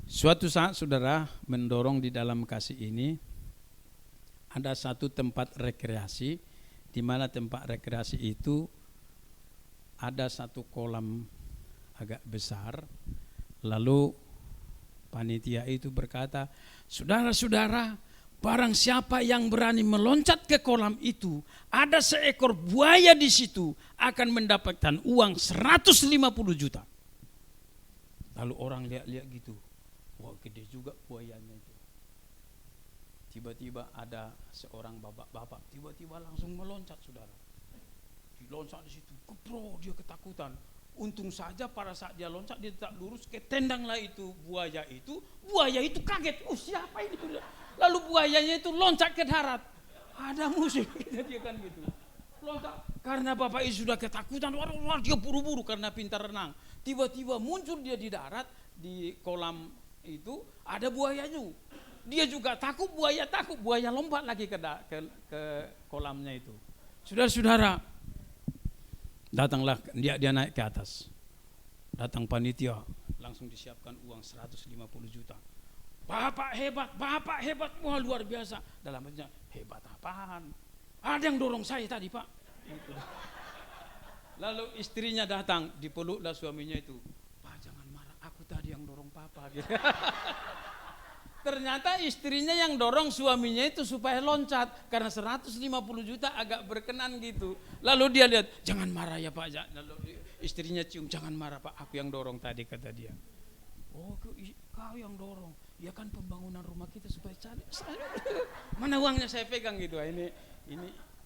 S2: Suatu saat, saudara, mendorong di dalam kasih ini, ada satu tempat rekreasi, di mana tempat rekreasi itu ada satu kolam agak besar. Lalu panitia itu berkata, saudara-saudara, barang siapa yang berani meloncat ke kolam itu, ada seekor buaya di situ, akan mendapatkan uang 150 juta. Lalu orang lihat-lihat gitu, wah gede juga buayanya itu. Tiba-tiba ada seorang bapak-bapak tiba-tiba langsung meloncat, saudara. Diloncat di situ, kepro, dia ketakutan. Untung saja pada saat dia loncat dia tetap lurus, ketendanglah itu buaya itu. Buaya itu kaget, siapa ini? Lalu buayanya itu loncat ke darat. Ada musuh, dia kan gitu. Loncat karena bapak itu sudah ketakutan, waduh, dia buru-buru karena pintar renang. Tiba-tiba muncul dia di darat, di kolam itu ada buayanya. Dia juga takut, buaya lompat lagi ke kolamnya itu. Saudara-saudara, datanglah dia naik ke atas. Datang panitia, langsung disiapkan uang 150 juta. Bapak hebat, wah luar biasa. Dalam artinya, hebat apaan? Ada yang dorong saya tadi, Pak. Lalu istrinya datang, dipeluklah suaminya itu. Pak jangan marah, aku tadi yang dorong papa. Ternyata istrinya yang dorong suaminya itu supaya loncat. Karena 150 juta agak berkenan gitu. Lalu dia lihat, jangan marah ya Pak. Lalu istrinya cium, jangan marah Pak, aku yang dorong tadi, kata dia. Oh kau yang dorong. Ya kan pembangunan rumah kita supaya cari. Mana uangnya saya pegang gitu. Ini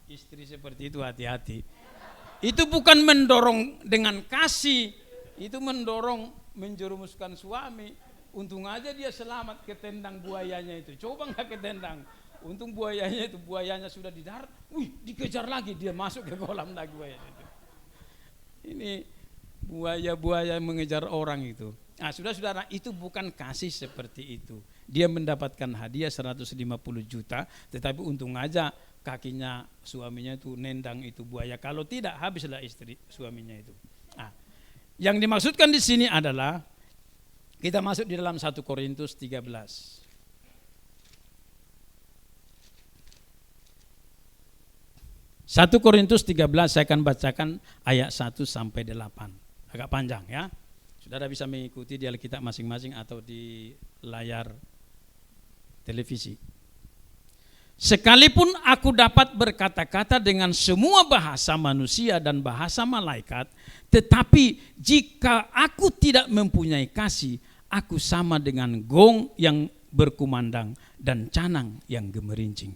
S2: istri seperti itu, hati-hati. Itu bukan mendorong dengan kasih. Itu mendorong menjerumuskan suami. Untung aja dia selamat ketendang buayanya itu. Coba nggak ketendang. Untung buayanya sudah di darat. Dikejar lagi, dia masuk ke kolam lagi buayanya itu. Ini buaya mengejar orang itu. Nah, saudara-saudara, itu bukan kasih seperti itu. dia mendapatkan hadiah 150 juta, tetapi untung aja kakinya suaminya itu nendang itu buaya. Kalau tidak, habislah istri suaminya itu. Nah, yang dimaksudkan di sini adalah kita masuk di dalam 1 Korintus 13. 1 Korintus 13 saya akan bacakan ayat 1 sampai 8. Agak panjang ya. Saudara bisa mengikuti di Alkitab masing-masing atau di layar televisi. Sekalipun aku dapat berkata-kata dengan semua bahasa manusia dan bahasa malaikat, tetapi jika aku tidak mempunyai kasih, aku sama dengan gong yang berkumandang dan canang yang gemerincing.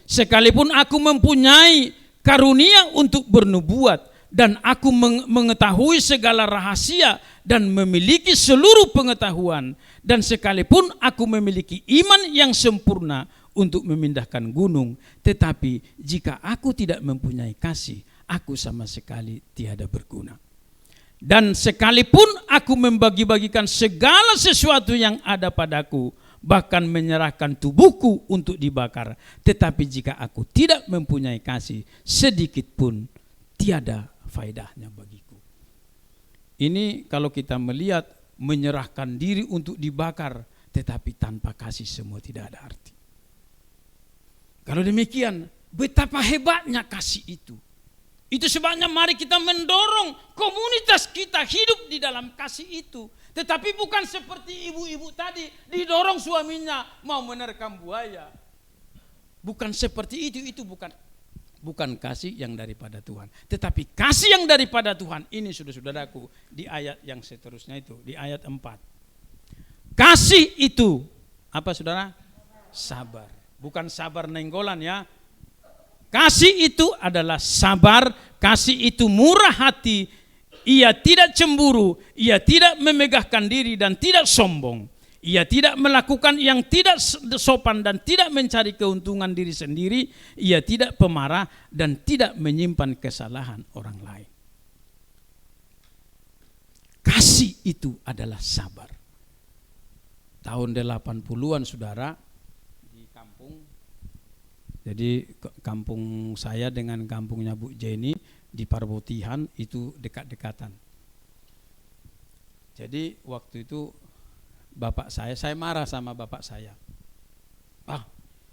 S2: Sekalipun aku mempunyai karunia untuk bernubuat dan aku mengetahui segala rahasia dan memiliki seluruh pengetahuan, dan sekalipun aku memiliki iman yang sempurna untuk memindahkan gunung, tetapi jika aku tidak mempunyai kasih, aku sama sekali tiada berguna. Dan sekalipun aku membagi-bagikan segala sesuatu yang ada padaku, bahkan menyerahkan tubuhku untuk dibakar, tetapi jika aku tidak mempunyai kasih, sedikit pun tiada faedahnya bagiku. Ini kalau kita melihat menyerahkan diri untuk dibakar, tetapi tanpa kasih semua tidak ada arti. Kalau demikian, betapa hebatnya kasih itu. Itu sebabnya mari kita mendorong komunitas kita hidup di dalam kasih itu. Tetapi bukan seperti ibu-ibu tadi didorong suaminya mau menerkam buaya. Bukan seperti itu bukan kasih yang daripada Tuhan. Tetapi kasih yang daripada Tuhan ini, saudara-saudaraku, di ayat yang seterusnya itu, di ayat 4. Kasih itu apa saudara? Sabar. Bukan sabar nenggolan ya. Kasih itu adalah sabar, kasih itu murah hati, ia tidak cemburu, ia tidak memegahkan diri dan tidak sombong. Ia tidak melakukan yang tidak sopan dan tidak mencari keuntungan diri sendiri, ia tidak pemarah dan tidak menyimpan kesalahan orang lain. Kasih itu adalah sabar. Tahun 80-an saudara, jadi kampung saya dengan kampungnya Bu Jenny di Parbotihan itu dekat-dekatan. Jadi waktu itu bapak saya marah sama bapak saya.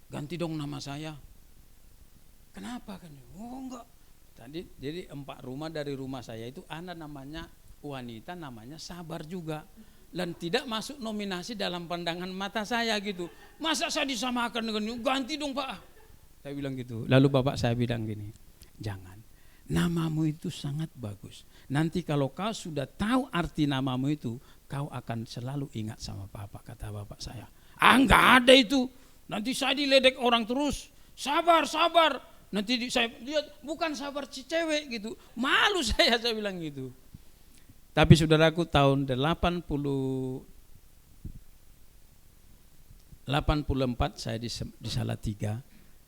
S2: Ganti dong nama saya. Kenapa kan? Oh enggak. Jadi 4 rumah dari rumah saya itu ada namanya wanita, namanya Sabar juga. Dan tidak masuk nominasi dalam pandangan mata saya gitu. Masa saya disamakan dengan ganti dong Pak? Saya bilang gitu. Lalu bapak saya bilang gini, jangan. Namamu itu sangat bagus. Nanti kalau kau sudah tahu arti namamu itu, kau akan selalu ingat sama Papa, kata bapak saya. Enggak ada itu. Nanti saya diledek orang terus. Sabar. Nanti saya lihat bukan Sabar cewek gitu. Malu saya bilang gitu. Tapi saudaraku, tahun 84 saya di Salatiga.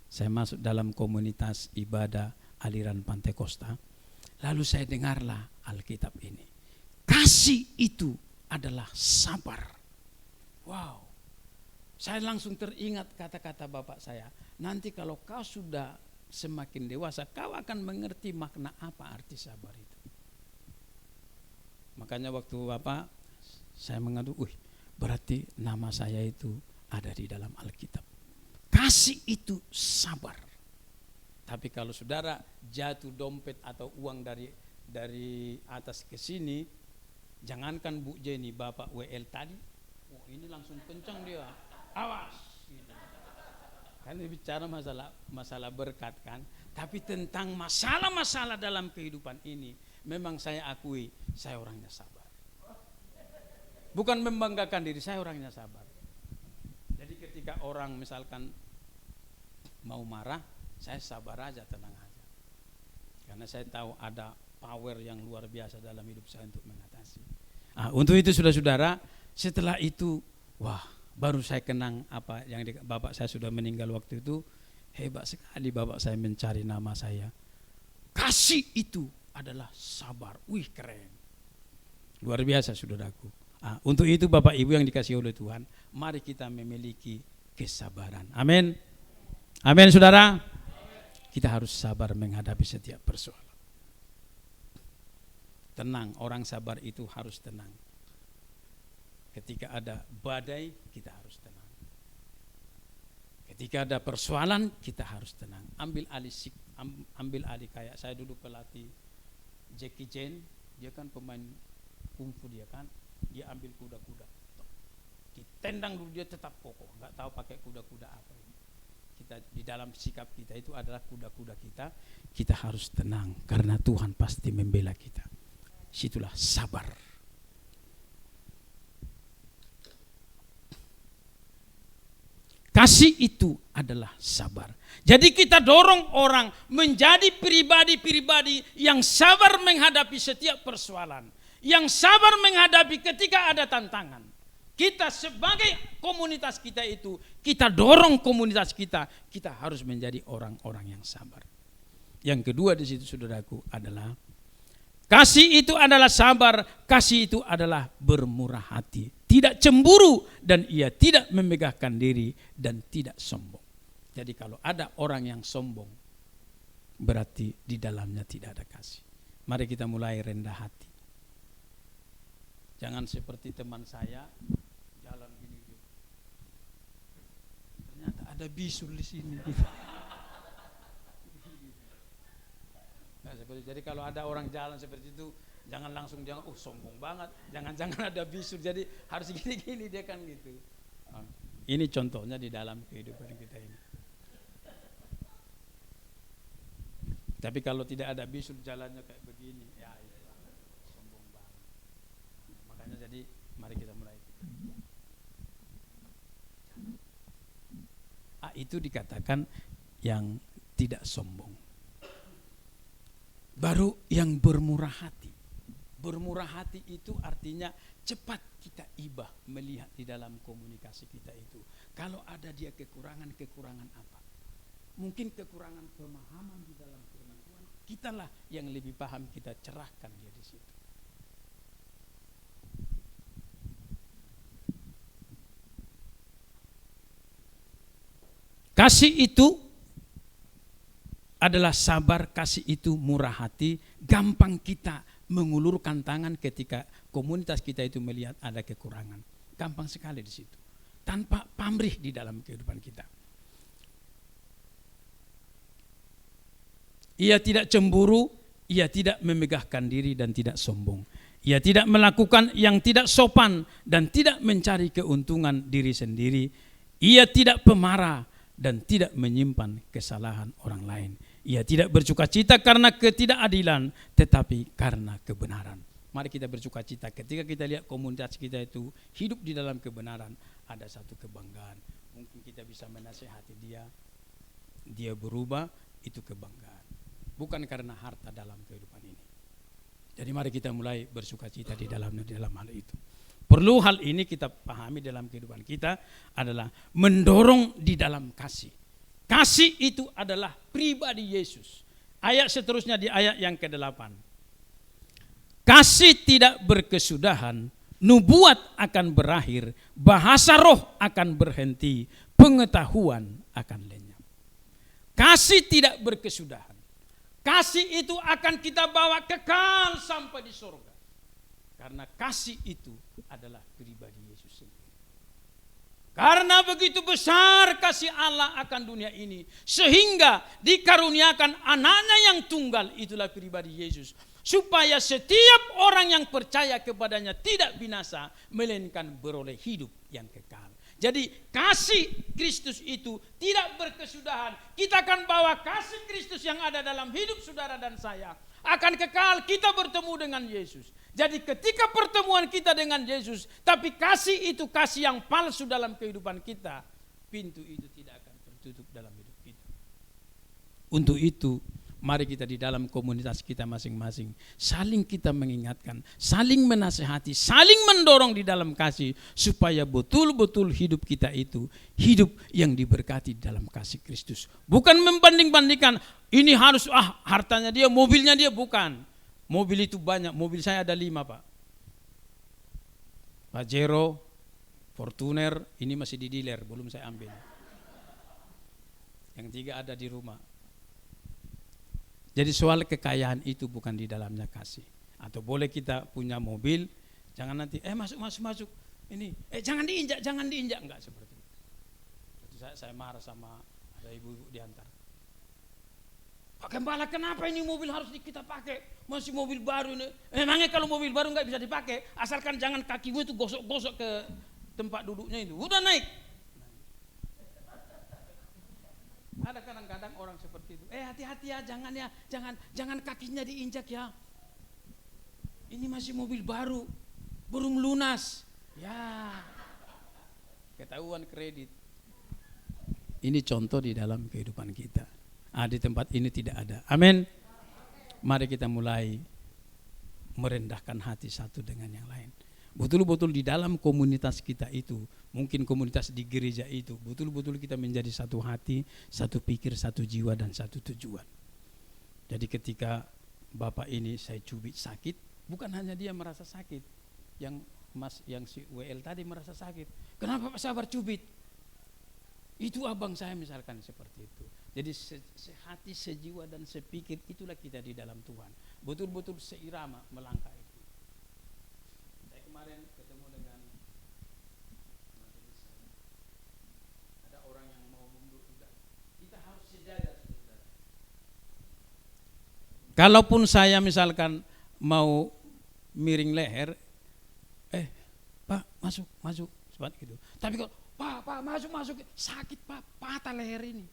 S2: Saya masuk dalam komunitas ibadah aliran Pantekosta. Lalu saya dengarlah Alkitab ini. Kasih itu adalah sabar. Wow. Saya langsung teringat kata-kata bapak saya. Nanti kalau kau sudah semakin dewasa, kau akan mengerti makna apa arti sabar itu. Makanya waktu bapak saya mengadu, berarti nama saya itu ada di dalam Alkitab. Kasih itu sabar. Tapi kalau saudara jatuh dompet atau uang dari atas ke sini, jangankan Bu Jenny, Bapak WL tadi, ini langsung kencang dia. Awas. Gitu. Kan bicara masalah berkat kan, tapi tentang masalah-masalah dalam kehidupan ini, memang saya akui saya orangnya sabar. Bukan membanggakan diri, saya orangnya sabar. Jadi ketika orang misalkan mau marah, saya sabar aja, tenang aja. Karena saya tahu ada power yang luar biasa dalam hidup saya untuk mengatasi. Untuk itu saudara-saudara, setelah itu, baru saya kenang apa yang bapak saya sudah meninggal waktu itu. Hebat sekali bapak saya mencari nama saya. Kasih itu adalah sabar. Keren. Luar biasa saudaraku. Untuk itu Bapak Ibu yang dikasihi oleh Tuhan, mari kita memiliki kesabaran. Amin. Amin saudara. Kita harus sabar menghadapi setiap persoalan. Tenang, orang sabar itu harus tenang. Ketika ada badai, kita harus tenang. Ketika ada persoalan, kita harus tenang. Ambil alih kayak saya dulu pelatih Jackie Chan, dia kan pemain kungfu dia kan, dia ambil kuda-kuda, ditendang dulu dia tetap kokoh, nggak tahu pakai kuda-kuda apa ini. Kita di dalam sikap kita itu adalah kuda-kuda kita harus tenang karena Tuhan pasti membela kita. Situlah sabar. Kasih itu adalah sabar. Jadi kita dorong orang menjadi pribadi-pribadi yang sabar menghadapi setiap persoalan. Yang sabar menghadapi ketika ada tantangan. Kita sebagai komunitas kita itu, kita dorong komunitas kita harus menjadi orang-orang yang sabar. Yang kedua di situ saudaraku adalah kasih itu adalah sabar, kasih itu adalah bermurah hati. Tidak cemburu dan ia tidak memegahkan diri dan tidak sombong. Jadi kalau ada orang yang sombong, berarti di dalamnya tidak ada kasih. Mari kita mulai rendah hati. Jangan seperti teman saya, jalan gini. Ternyata ada bisul di sini. Nah, jadi kalau ada orang jalan seperti itu, jangan langsung sombong banget, jangan ada bisul, jadi harus gini-gini dia kan gitu. Ini contohnya di dalam kehidupan kita ini. Tapi kalau tidak ada bisul jalannya kayak begini, ya itu sombong banget. Makanya jadi mari kita mulai. Itu dikatakan yang tidak sombong. Baru yang bermurah hati. Bermurah hati itu artinya cepat kita ibah melihat di dalam komunikasi kita itu. Kalau ada dia kekurangan apa? Mungkin kekurangan pemahaman di dalam firman Tuhan. Kitalah yang lebih paham, kita cerahkan dia di situ. Kasih itu adalah sabar, kasih itu murah hati, gampang kita mengulurkan tangan ketika komunitas kita itu melihat ada kekurangan. Gampang sekali di situ. Tanpa pamrih di dalam kehidupan kita. Ia tidak cemburu, ia tidak memegahkan diri dan tidak sombong. Ia tidak melakukan yang tidak sopan dan tidak mencari keuntungan diri sendiri. Ia tidak pemarah dan tidak menyimpan kesalahan orang lain. Ia tidak bersukacita karena ketidakadilan, tetapi karena kebenaran. Mari kita bersukacita ketika kita lihat komunitas kita itu hidup di dalam kebenaran. Ada satu kebanggaan. Mungkin kita bisa menasihati dia berubah, itu kebanggaan. Bukan karena harta dalam kehidupan ini. Jadi mari kita mulai bersukacita di dalam hal itu. Perlu hal ini kita pahami dalam kehidupan kita adalah mendorong di dalam kasih. Kasih itu adalah pribadi Yesus. Ayat seterusnya di ayat yang ke-8. Kasih tidak berkesudahan, nubuat akan berakhir, bahasa roh akan berhenti, pengetahuan akan lenyap. Kasih tidak berkesudahan. Kasih itu akan kita bawa kekal sampai di surga. Karena kasih itu adalah pribadi Yesus sendiri. Karena begitu besar kasih Allah akan dunia ini, sehingga dikaruniakan anaknya yang tunggal, itulah pribadi Yesus. Supaya setiap orang yang percaya kepadanya tidak binasa, melainkan beroleh hidup yang kekal. Jadi kasih Kristus itu tidak berkesudahan. Kita akan bawa kasih Kristus yang ada dalam hidup saudara dan saya. Akan kekal kita bertemu dengan Yesus. Jadi ketika pertemuan kita dengan Yesus, tapi kasih itu kasih yang palsu dalam kehidupan kita, pintu itu tidak akan tertutup dalam hidup kita. Untuk itu, mari kita di dalam komunitas kita masing-masing saling kita mengingatkan, saling menasihati, saling mendorong di dalam kasih supaya betul-betul hidup kita itu hidup yang diberkati dalam kasih Kristus. Bukan membanding-bandingkan ini harus hartanya dia, mobilnya dia, bukan. Mobil itu banyak, mobil saya ada 5 Pak. Pajero, Fortuner, ini masih di dealer, belum saya ambil. Yang 3 ada di rumah. Jadi soal kekayaan itu bukan di dalamnya kasih. Atau boleh kita punya mobil, jangan nanti masuk. Ini jangan diinjak, enggak seperti itu. Jadi saya marah sama ada ibu-ibu di antara. Pak Gembala, kenapa ini mobil harus kita pakai? Masih mobil baru ini. Memangnya kalau mobil baru enggak bisa dipakai, asalkan jangan kakimu itu gosok-gosok ke tempat duduknya itu. Udah naik. Ada kadang-kadang orang seperti itu. Hati-hati ya, jangan kakinya diinjak ya. Ini masih mobil baru, belum lunas. Ya, ketahuan kredit. Ini contoh di dalam kehidupan kita. Di tempat ini tidak ada. Amin. Mari kita mulai merendahkan hati satu dengan yang lain. Betul-betul di dalam komunitas kita itu, mungkin komunitas di gereja itu, betul-betul kita menjadi satu hati, satu pikir, satu jiwa, dan satu tujuan. Jadi ketika Bapak ini saya cubit sakit, bukan hanya dia merasa sakit, yang si WL tadi merasa sakit. Kenapa Pak Sabar cubit? Itu abang saya misalkan seperti itu. Jadi sehati, sejiwa, dan sepikir, itulah kita di dalam Tuhan. Betul-betul seirama melangkah itu. Saya kemarin ketemu dengan ada orang yang mau mundur juga. Kita harus sejajar. Kalaupun saya misalkan mau miring leher, Pak masuk seperti itu. Tapi kalau Pak masuk sakit Pak, patah leher ini.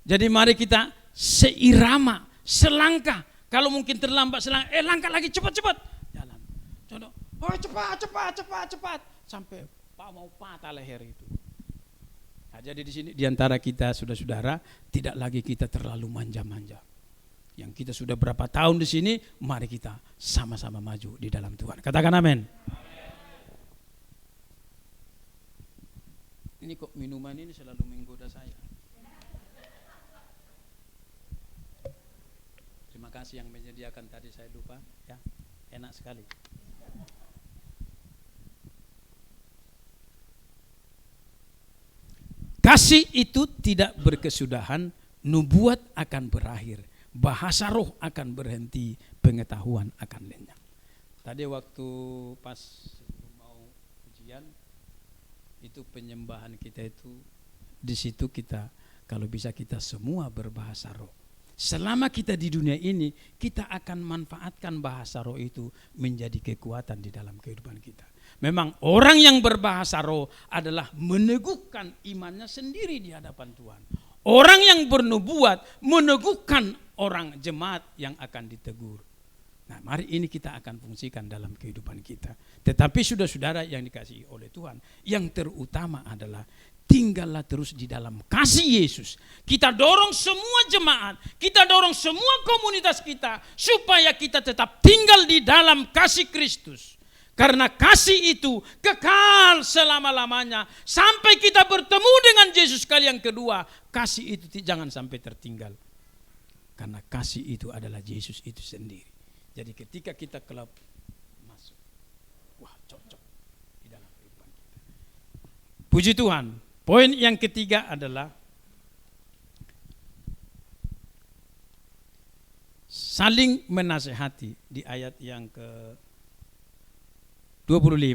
S2: Jadi mari kita seirama, selangkah. Kalau mungkin terlambat selangkah, langkah lagi cepat jalan. Contoh, cepat. Sampai Pak mau patah leher itu. Nah, jadi di sini di antara kita saudara-saudara tidak lagi kita terlalu manja-manja. Yang kita sudah berapa tahun di sini, mari kita sama-sama maju di dalam Tuhan. Katakan amin. Ini kok minuman ini selalu menggoda saya. Terima kasih yang menyediakan tadi, saya lupa ya. Enak sekali. Kasih itu tidak berkesudahan, nubuat akan berakhir, bahasa roh akan berhenti, pengetahuan akan lenyap. Tadi waktu pas mau ujian itu penyembahan kita itu di situ kita kalau bisa kita semua berbahasa roh. Selama kita di dunia ini, kita akan manfaatkan bahasa roh itu menjadi kekuatan di dalam kehidupan kita. Memang orang yang berbahasa roh adalah meneguhkan imannya sendiri di hadapan Tuhan. Orang yang bernubuat meneguhkan orang jemaat yang akan ditegur. Nah, mari ini kita akan fungsikan dalam kehidupan kita. Tetapi saudara-saudara yang dikasihi oleh Tuhan, yang terutama adalah tinggallah terus di dalam kasih Yesus. Kita dorong semua jemaat, kita dorong semua komunitas kita supaya kita tetap tinggal di dalam kasih Kristus. Karena kasih itu kekal selama-lamanya sampai kita bertemu dengan Yesus kali yang kedua. Kasih itu jangan sampai tertinggal. Karena kasih itu adalah Yesus itu sendiri. Jadi ketika kita kelap masuk, wah cocok di dalam kehidupan kita. Puji Tuhan. Poin yang ketiga adalah saling menasehati di ayat yang ke-25.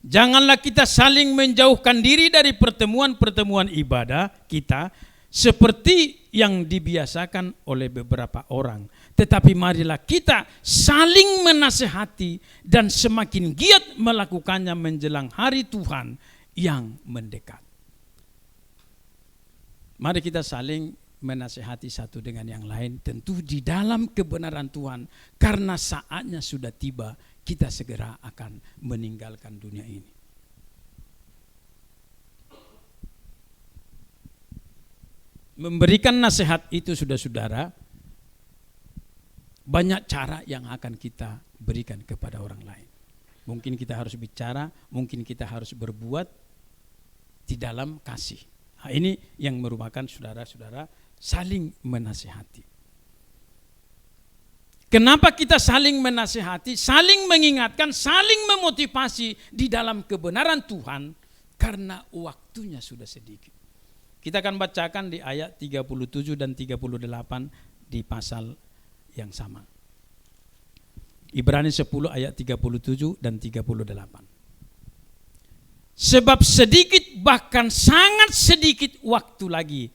S2: Janganlah kita saling menjauhkan diri dari pertemuan-pertemuan ibadah kita seperti yang dibiasakan oleh beberapa orang. Tetapi marilah kita saling menasehati dan semakin giat melakukannya menjelang hari Tuhan yang mendekat. Mari kita saling menasehati satu dengan yang lain, tentu di dalam kebenaran Tuhan, karena saatnya sudah tiba, kita segera akan meninggalkan dunia ini. Memberikan nasihat itu saudara-saudara, banyak cara yang akan kita berikan kepada orang lain. Mungkin kita harus bicara, mungkin kita harus berbuat di dalam kasih. Nah, ini yang merupakan saudara-saudara saling menasihati. Kenapa kita saling menasihati, saling mengingatkan, saling memotivasi di dalam kebenaran Tuhan? Karena waktunya sudah sedikit. Kita akan bacakan di ayat 37 dan 38 di pasal yang sama. Ibrani 10 ayat 37 dan 38. Sebab sedikit, bahkan sangat sedikit waktu lagi,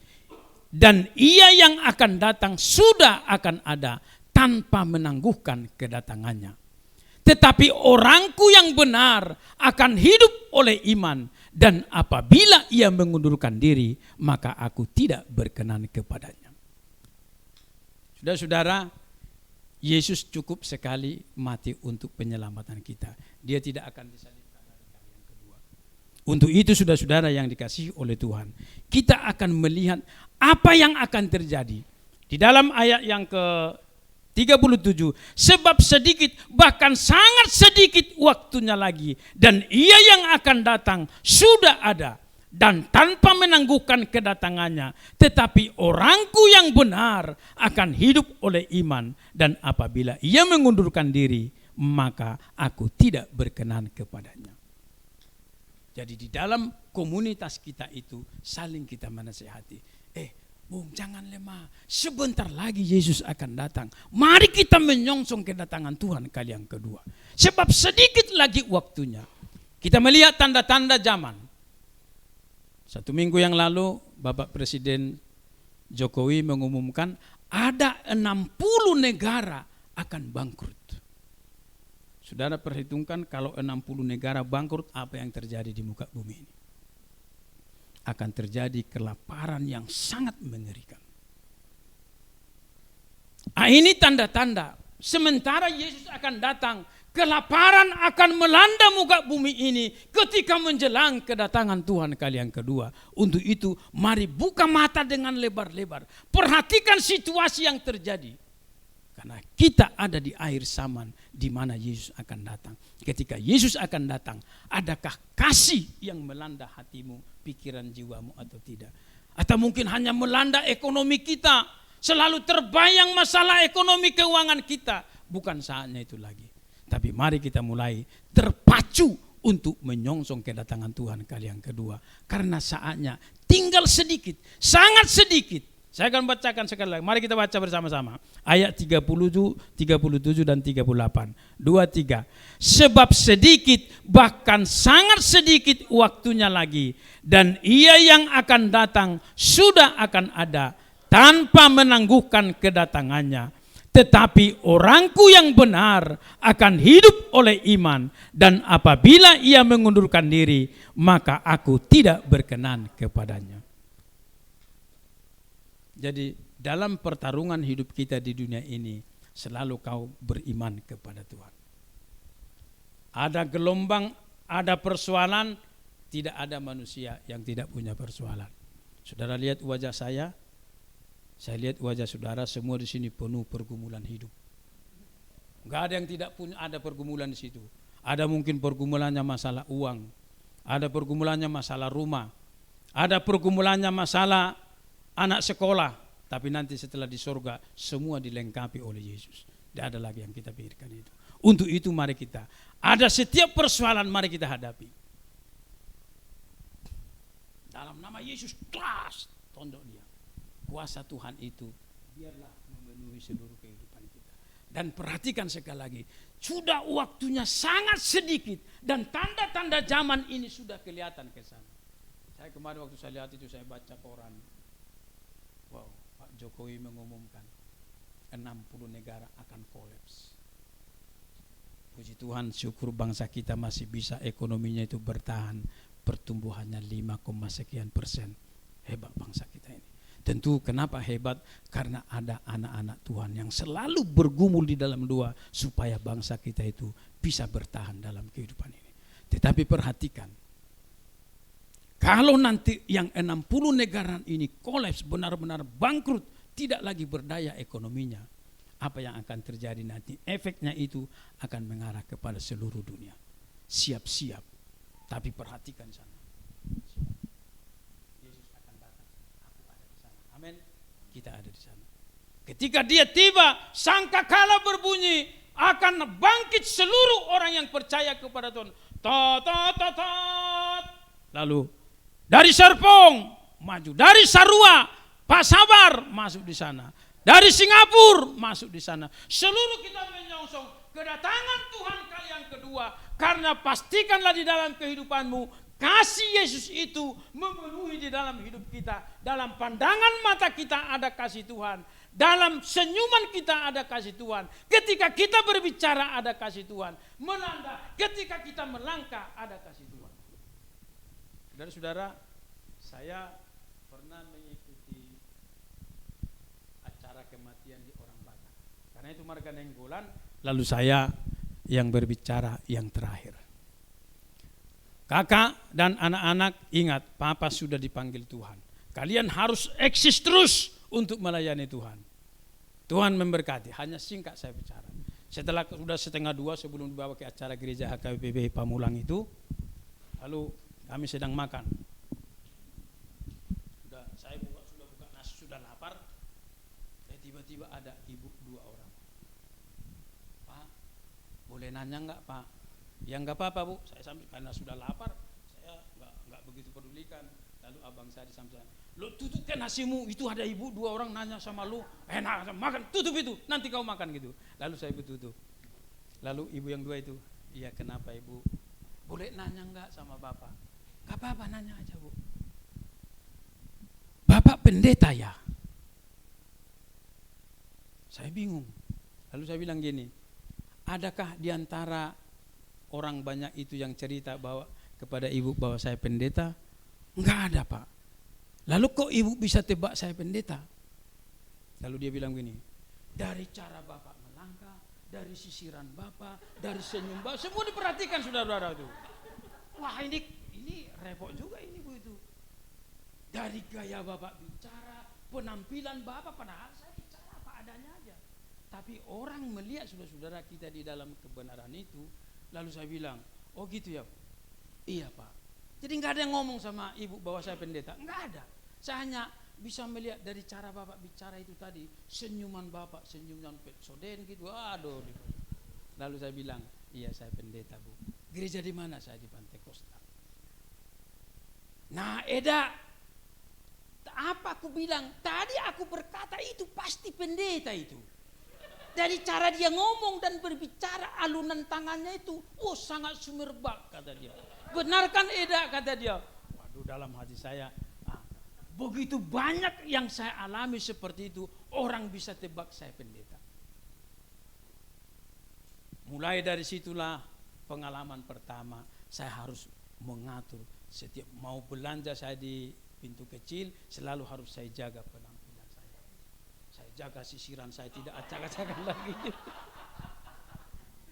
S2: dan Ia yang akan datang sudah akan ada tanpa menangguhkan kedatangannya. Tetapi orangku yang benar akan hidup oleh iman, dan apabila ia mengundurkan diri, maka aku tidak berkenan kepadanya. Saudara-saudara, Yesus cukup sekali mati untuk penyelamatan kita. Dia tidak akan disalibkan dari kali yang kedua. Untuk itu saudara-saudara yang dikasihi oleh Tuhan, kita akan melihat apa yang akan terjadi. Di dalam ayat yang ke-37, sebab sedikit, bahkan sangat sedikit waktunya lagi, dan Ia yang akan datang sudah ada, dan tanpa menangguhkan kedatangannya. Tetapi orangku yang benar akan hidup oleh iman, dan apabila ia mengundurkan diri, maka aku tidak berkenan kepadanya. Jadi di dalam komunitas kita itu saling kita menasihati. Bung, jangan lemah. Sebentar lagi Yesus akan datang. Mari kita menyongsong kedatangan Tuhan kali yang kedua. Sebab sedikit lagi waktunya. Kita melihat tanda-tanda zaman. 1 minggu yang lalu Bapak Presiden Jokowi mengumumkan ada 60 negara akan bangkrut. Saudara perhitungkan kalau 60 negara bangkrut, apa yang terjadi di muka bumi ini? Akan terjadi kelaparan yang sangat mengerikan. Ini tanda-tanda sementara Yesus akan datang, kelaparan akan melanda muka bumi ini ketika menjelang kedatangan Tuhan kali yang kedua. Untuk itu mari buka mata dengan lebar-lebar. Perhatikan situasi yang terjadi. Karena kita ada di akhir zaman di mana Yesus akan datang. Ketika Yesus akan datang, adakah kasih yang melanda hatimu, pikiran jiwamu atau tidak? Atau mungkin hanya melanda ekonomi kita, selalu terbayang masalah ekonomi keuangan kita. Bukan saatnya itu lagi. Tapi mari kita mulai terpacu untuk menyongsong kedatangan Tuhan kali yang kedua. Karena saatnya tinggal sedikit, sangat sedikit. Saya akan bacakan sekali lagi. Mari kita baca bersama-sama. Ayat 37 dan 38. 2, 3. Sebab sedikit, bahkan sangat sedikit waktunya lagi, dan Ia yang akan datang sudah akan ada tanpa menangguhkan kedatangannya. Tetapi orangku yang benar akan hidup oleh iman, dan apabila ia mengundurkan diri, maka aku tidak berkenan kepadanya. Jadi dalam pertarungan hidup kita di dunia ini, selalu kau beriman kepada Tuhan. Ada gelombang, ada persoalan, tidak ada manusia yang tidak punya persoalan. Saudara lihat wajah saya lihat wajah saudara, semua di sini penuh pergumulan hidup. Enggak ada yang tidak punya, ada pergumulan di situ. Ada mungkin pergumulannya masalah uang, ada pergumulannya masalah rumah, ada pergumulannya masalah anak sekolah, tapi nanti setelah di surga semua dilengkapi oleh Yesus. Tidak ada lagi yang kita pikirkan itu. Untuk itu mari kita, ada setiap persoalan mari kita hadapi. Dalam nama Yesus, keras tondok dia. Kuasa Tuhan itu biarlah memenuhi seluruh kehidupan kita. Dan perhatikan sekali lagi, sudah waktunya sangat sedikit dan tanda-tanda zaman ini sudah kelihatan ke sana. Saya kemarin waktu saya lihat itu, saya baca koran. Wow, Pak Jokowi mengumumkan 60 negara akan kolaps. Puji Tuhan, syukur bangsa kita masih bisa ekonominya itu bertahan, pertumbuhannya 5,sekian%. Hebat bangsa kita ini. Tentu kenapa hebat? Karena ada anak-anak Tuhan yang selalu bergumul di dalam doa supaya bangsa kita itu bisa bertahan dalam kehidupan ini. Tetapi perhatikan, kalau nanti yang 60 negara ini kolaps, benar-benar bangkrut, tidak lagi berdaya ekonominya, apa yang akan terjadi nanti? Efeknya itu akan mengarah kepada seluruh dunia. Siap-siap, tapi perhatikan sana. Yesus akan datang, aku ada di sana. Amin. Kita ada di sana. Ketika dia tiba, sangkakala berbunyi, akan bangkit seluruh orang yang percaya kepada Tuhan. Tot, tot, tot, tot. Lalu dari Serpong maju, dari Sarua Pak Sabar masuk di sana, dari Singapura masuk di sana. Seluruh kita menyongsong kedatangan Tuhan kali yang kedua, karena pastikanlah di dalam kehidupanmu kasih Yesus itu memenuhi di dalam hidup kita. Dalam pandangan mata kita ada kasih Tuhan. Dalam senyuman kita ada kasih Tuhan. Ketika kita berbicara ada kasih Tuhan. Melanda, ketika kita melangkah ada kasih Tuhan. Saudara-saudara, saya pernah mengikuti acara kematian di orang Batak. Karena itu Marga Nenggolan, lalu saya yang berbicara yang terakhir. Kakak dan anak-anak, ingat, Papa sudah dipanggil Tuhan. Kalian harus eksis terus untuk melayani Tuhan. Tuhan memberkati. Hanya singkat saya bicara. Setelah sudah 1:30 sebelum dibawa ke acara gereja HKBP Pamulang itu, lalu kami sedang makan. Saya sudah buka nasi, sudah lapar. Tiba-tiba ada ibu 2 orang. Pak, boleh nanya enggak Pak? Ya enggak apa-apa Bu, saya sambil karena sudah lapar, saya enggak begitu pedulikan. Lalu abang saya di samping, "Lo tutupkan nasimu, itu ada ibu 2 orang nanya sama lu, enak makan, tutup itu, nanti kau makan," gitu. Lalu saya tutup. Lalu ibu yang 2 itu, "Iya kenapa Ibu? Boleh nanya enggak sama Bapak?" "Enggak apa-apa, nanya aja Bu." "Bapak pendeta ya?" Saya bingung. Lalu saya bilang gini, "Adakah di antara orang banyak itu yang cerita bahwa kepada ibu bahwa saya pendeta?" "Enggak ada Pak." "Lalu kok ibu bisa tebak saya pendeta?" Lalu dia bilang gini, "Dari cara Bapak melangkah, dari sisiran Bapak, dari senyum Bapak, semua diperhatikan saudara-saudara itu." Wah ini repot juga ini Bu itu. Dari gaya Bapak bicara, penampilan Bapak, padahal saya bicara apa adanya aja. Tapi orang melihat saudara-saudara kita di dalam kebenaran itu. Lalu saya bilang, "Oh gitu ya?" "Iya Pak." Jadi nggak ada yang ngomong sama ibu bahwa saya pendeta, nggak ada. Saya hanya bisa melihat dari cara Bapak bicara itu tadi, senyuman Bapak, senyuman soden gitu, aduh. Lalu saya bilang, "Iya saya pendeta Bu." "Gereja di mana?" "Saya di Pantai Kosta." Nah Eda, apa aku bilang? Tadi aku berkata itu pasti pendeta itu. Dari cara dia ngomong dan berbicara, alunan tangannya itu, oh sangat sumerbak kata dia. "Benarkan Eda?" kata dia. Waduh, dalam hati saya, begitu banyak yang saya alami seperti itu, orang bisa tebak saya pendeta. Mulai dari situlah pengalaman pertama, saya harus mengatur. Setiap mau belanja saya di pintu kecil, selalu harus saya jaga penampilan. Saya jaga sisiran saya tidak acak-acakan lagi.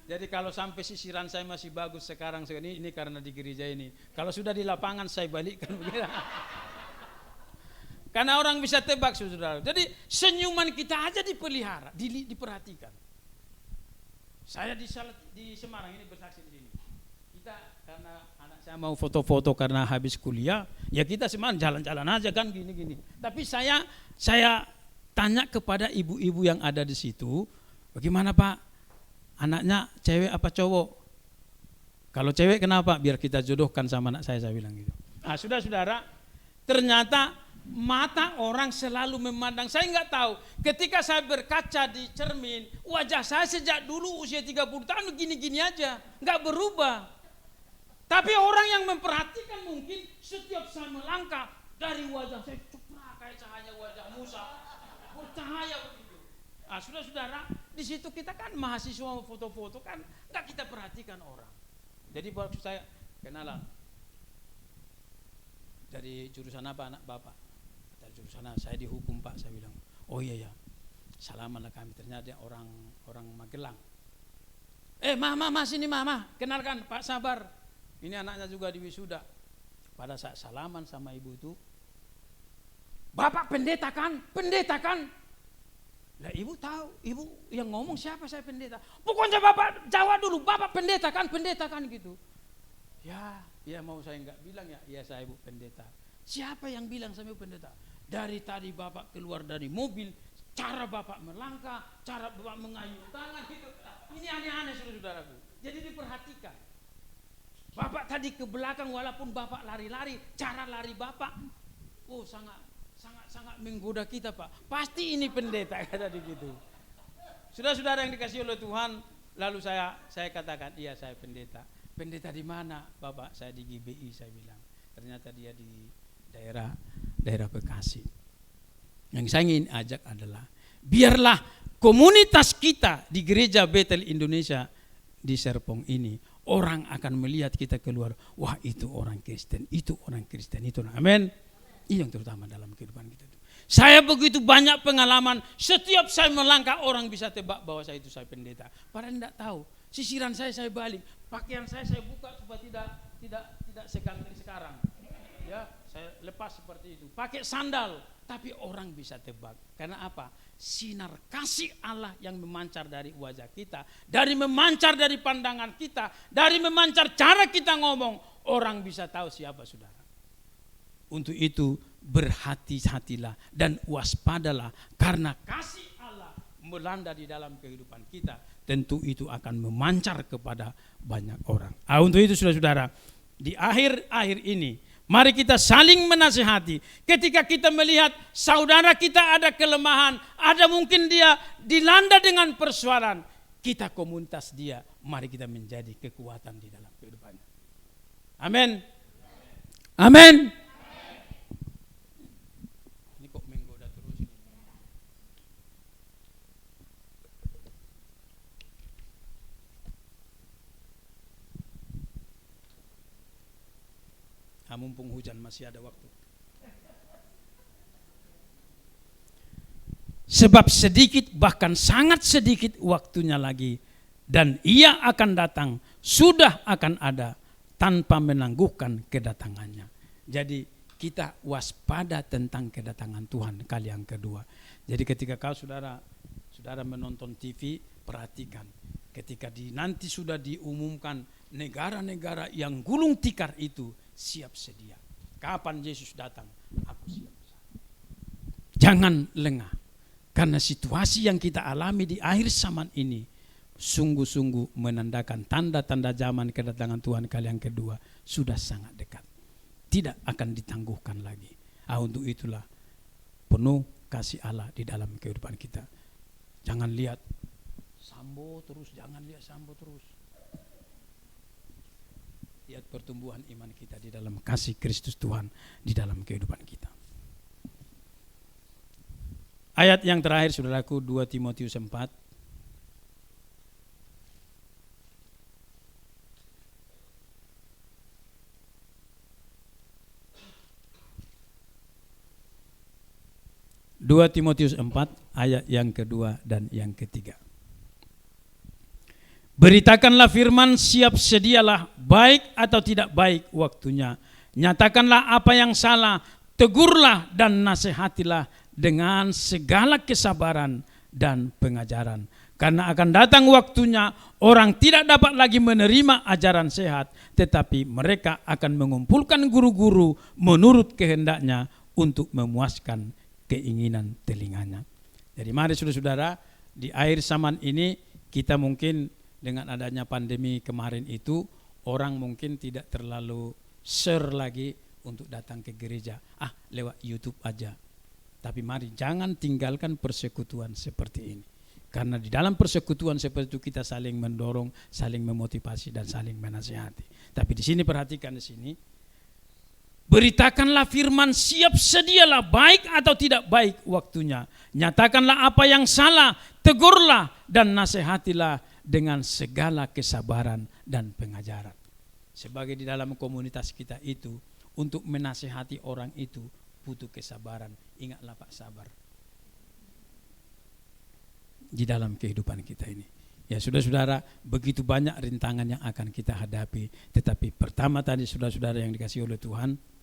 S2: Jadi kalau sampai sisiran saya masih bagus sekarang ini karena di gereja ini. Kalau sudah di lapangan saya balikkan begitu. Karena orang bisa tebak saudara. Jadi senyuman kita aja dipelihara, diperhatikan. Saya di Semarang ini bersaksi di sini. Kita karena anak saya mau foto-foto karena habis kuliah, ya kita Semarang jalan-jalan aja kan gini-gini. Tapi saya tanya kepada ibu-ibu yang ada di situ, "Bagaimana Pak? Anaknya cewek apa cowok?" "Kalau cewek kenapa?" "Biar kita jodohkan sama anak saya bilang gitu. Nah saudara-saudara, ternyata mata orang selalu memandang. Saya nggak tahu, ketika saya berkaca di cermin, wajah saya sejak dulu usia 30 tahun gini-gini aja, nggak berubah. Tapi orang yang memperhatikan mungkin setiap saya melangkah, dari wajah saya cepat kayak cahaya wajah Musa, bercahaya begitu. Nah, saudara-saudara, di situ kita kan mahasiswa foto-foto kan nggak kita perhatikan orang. Jadi waktu saya kenalan, "Dari jurusan apa anak Bapak?" "Dari jurusan saya dihukum Pak." Saya bilang, "Oh iya ya, salamanlah kami." Ternyata orang Magelang. Mama sini mama, kenalkan Pak Sabar. Ini anaknya juga di wisuda. Pada saat salaman sama ibu itu, "Bapak pendeta kan? Pendeta kan?" Lah ibu tahu, ibu yang ngomong siapa saya pendeta. "Pokoknya Bapak jawab dulu, Bapak pendeta kan? Pendeta kan?" gitu. Ya mau saya enggak bilang ya, "Iya saya Ibu pendeta." "Siapa yang bilang saya Ibu pendeta?" "Dari tadi Bapak keluar dari mobil, cara Bapak melangkah, cara Bapak mengayun tangan gitu. Ini aneh-aneh saudara-saudaraku. Jadi diperhatikan. Bapak tadi ke belakang walaupun Bapak lari-lari, cara lari Bapak, oh sangat menggoda kita Pak. Pasti ini pendeta kata begitu. Saudara-saudara yang dikasihi oleh Tuhan, lalu saya katakan, iya saya pendeta. Pendeta di mana Bapak? Saya di GBI saya bilang. Ternyata dia di daerah Bekasi. Yang saya ingin ajak adalah biarlah komunitas kita di gereja Bethel Indonesia di Serpong ini, orang akan melihat kita keluar, wah itu orang Kristen, itu orang Kristen, itu orang. Amin. Ini yang terutama dalam kehidupan kita. Saya begitu banyak pengalaman, setiap saya melangkah orang bisa tebak bahwa saya pendeta. Padahal tidak tahu. Sisiran saya balik, pakaian saya buka supaya tidak sekarang. Ya, saya lepas seperti itu. Pakai sandal, tapi orang bisa tebak. Karena apa? Sinar kasih Allah yang memancar dari wajah kita, memancar dari pandangan kita, memancar cara kita ngomong, orang bisa tahu siapa saudara. Untuk itu berhati-hatilah dan waspadalah, karena kasih Allah melanda di dalam kehidupan kita, tentu itu akan memancar kepada banyak orang. Untuk itu saudara-saudara, di akhir ini mari kita saling menasihati. Ketika kita melihat saudara kita ada kelemahan, ada mungkin dia dilanda dengan persoalan, kita komunitas dia, mari kita menjadi kekuatan di dalam kehidupannya. Amin. Amin. Ini kok menggoda terus ini. Mumpung hujan masih ada waktu. Sebab sedikit, bahkan sangat sedikit waktunya lagi, dan ia akan datang, sudah akan ada, tanpa menangguhkan kedatangannya. Jadi kita waspada tentang kedatangan Tuhan kali yang kedua. Jadi ketika saudara menonton TV, perhatikan. Ketika nanti sudah diumumkan negara-negara yang gulung tikar itu, siap sedia. Kapan Yesus datang? Aku siap. Jangan lengah. Karena situasi yang kita alami di akhir zaman ini sungguh-sungguh menandakan tanda-tanda zaman kedatangan Tuhan kali yang kedua sudah sangat dekat. Tidak akan ditangguhkan lagi. Untuk itulah penuh kasih Allah di dalam kehidupan kita. Jangan lihat Sambo terus, jangan lihat Sambo terus. Lihat pertumbuhan iman kita di dalam kasih Kristus Tuhan di dalam kehidupan kita. Ayat yang terakhir saudaraku, 2 Timotius 4. Dua Timotius 4 ayat yang kedua dan yang ketiga. Beritakanlah firman, siap sedialah, baik atau tidak baik waktunya. Nyatakanlah apa yang salah, tegurlah dan nasihatilah dengan segala kesabaran dan pengajaran. Karena akan datang waktunya orang tidak dapat lagi menerima ajaran sehat, tetapi mereka akan mengumpulkan guru-guru menurut kehendaknya untuk memuaskan keinginan telinganya. Jadi mari saudara-saudara, di akhir zaman ini kita mungkin dengan adanya pandemi kemarin itu, orang mungkin tidak terlalu share lagi untuk datang ke gereja. Lewat YouTube aja. Tapi mari jangan tinggalkan persekutuan seperti ini. Karena di dalam persekutuan seperti itu kita saling mendorong, saling memotivasi dan saling menasihati. Tapi di sini perhatikan di sini. Beritakanlah firman, siap sedialah, baik atau tidak baik waktunya. Nyatakanlah apa yang salah, tegurlah dan nasihatilah dengan segala kesabaran dan pengajaran. Sebagai di dalam komunitas kita itu, untuk menasihati orang itu butuh kesabaran. Ingatlah Pak, sabar di dalam kehidupan kita ini. Ya saudara-saudara, begitu banyak rintangan yang akan kita hadapi. Tetapi pertama tadi saudara-saudara yang dikasihi oleh Tuhan,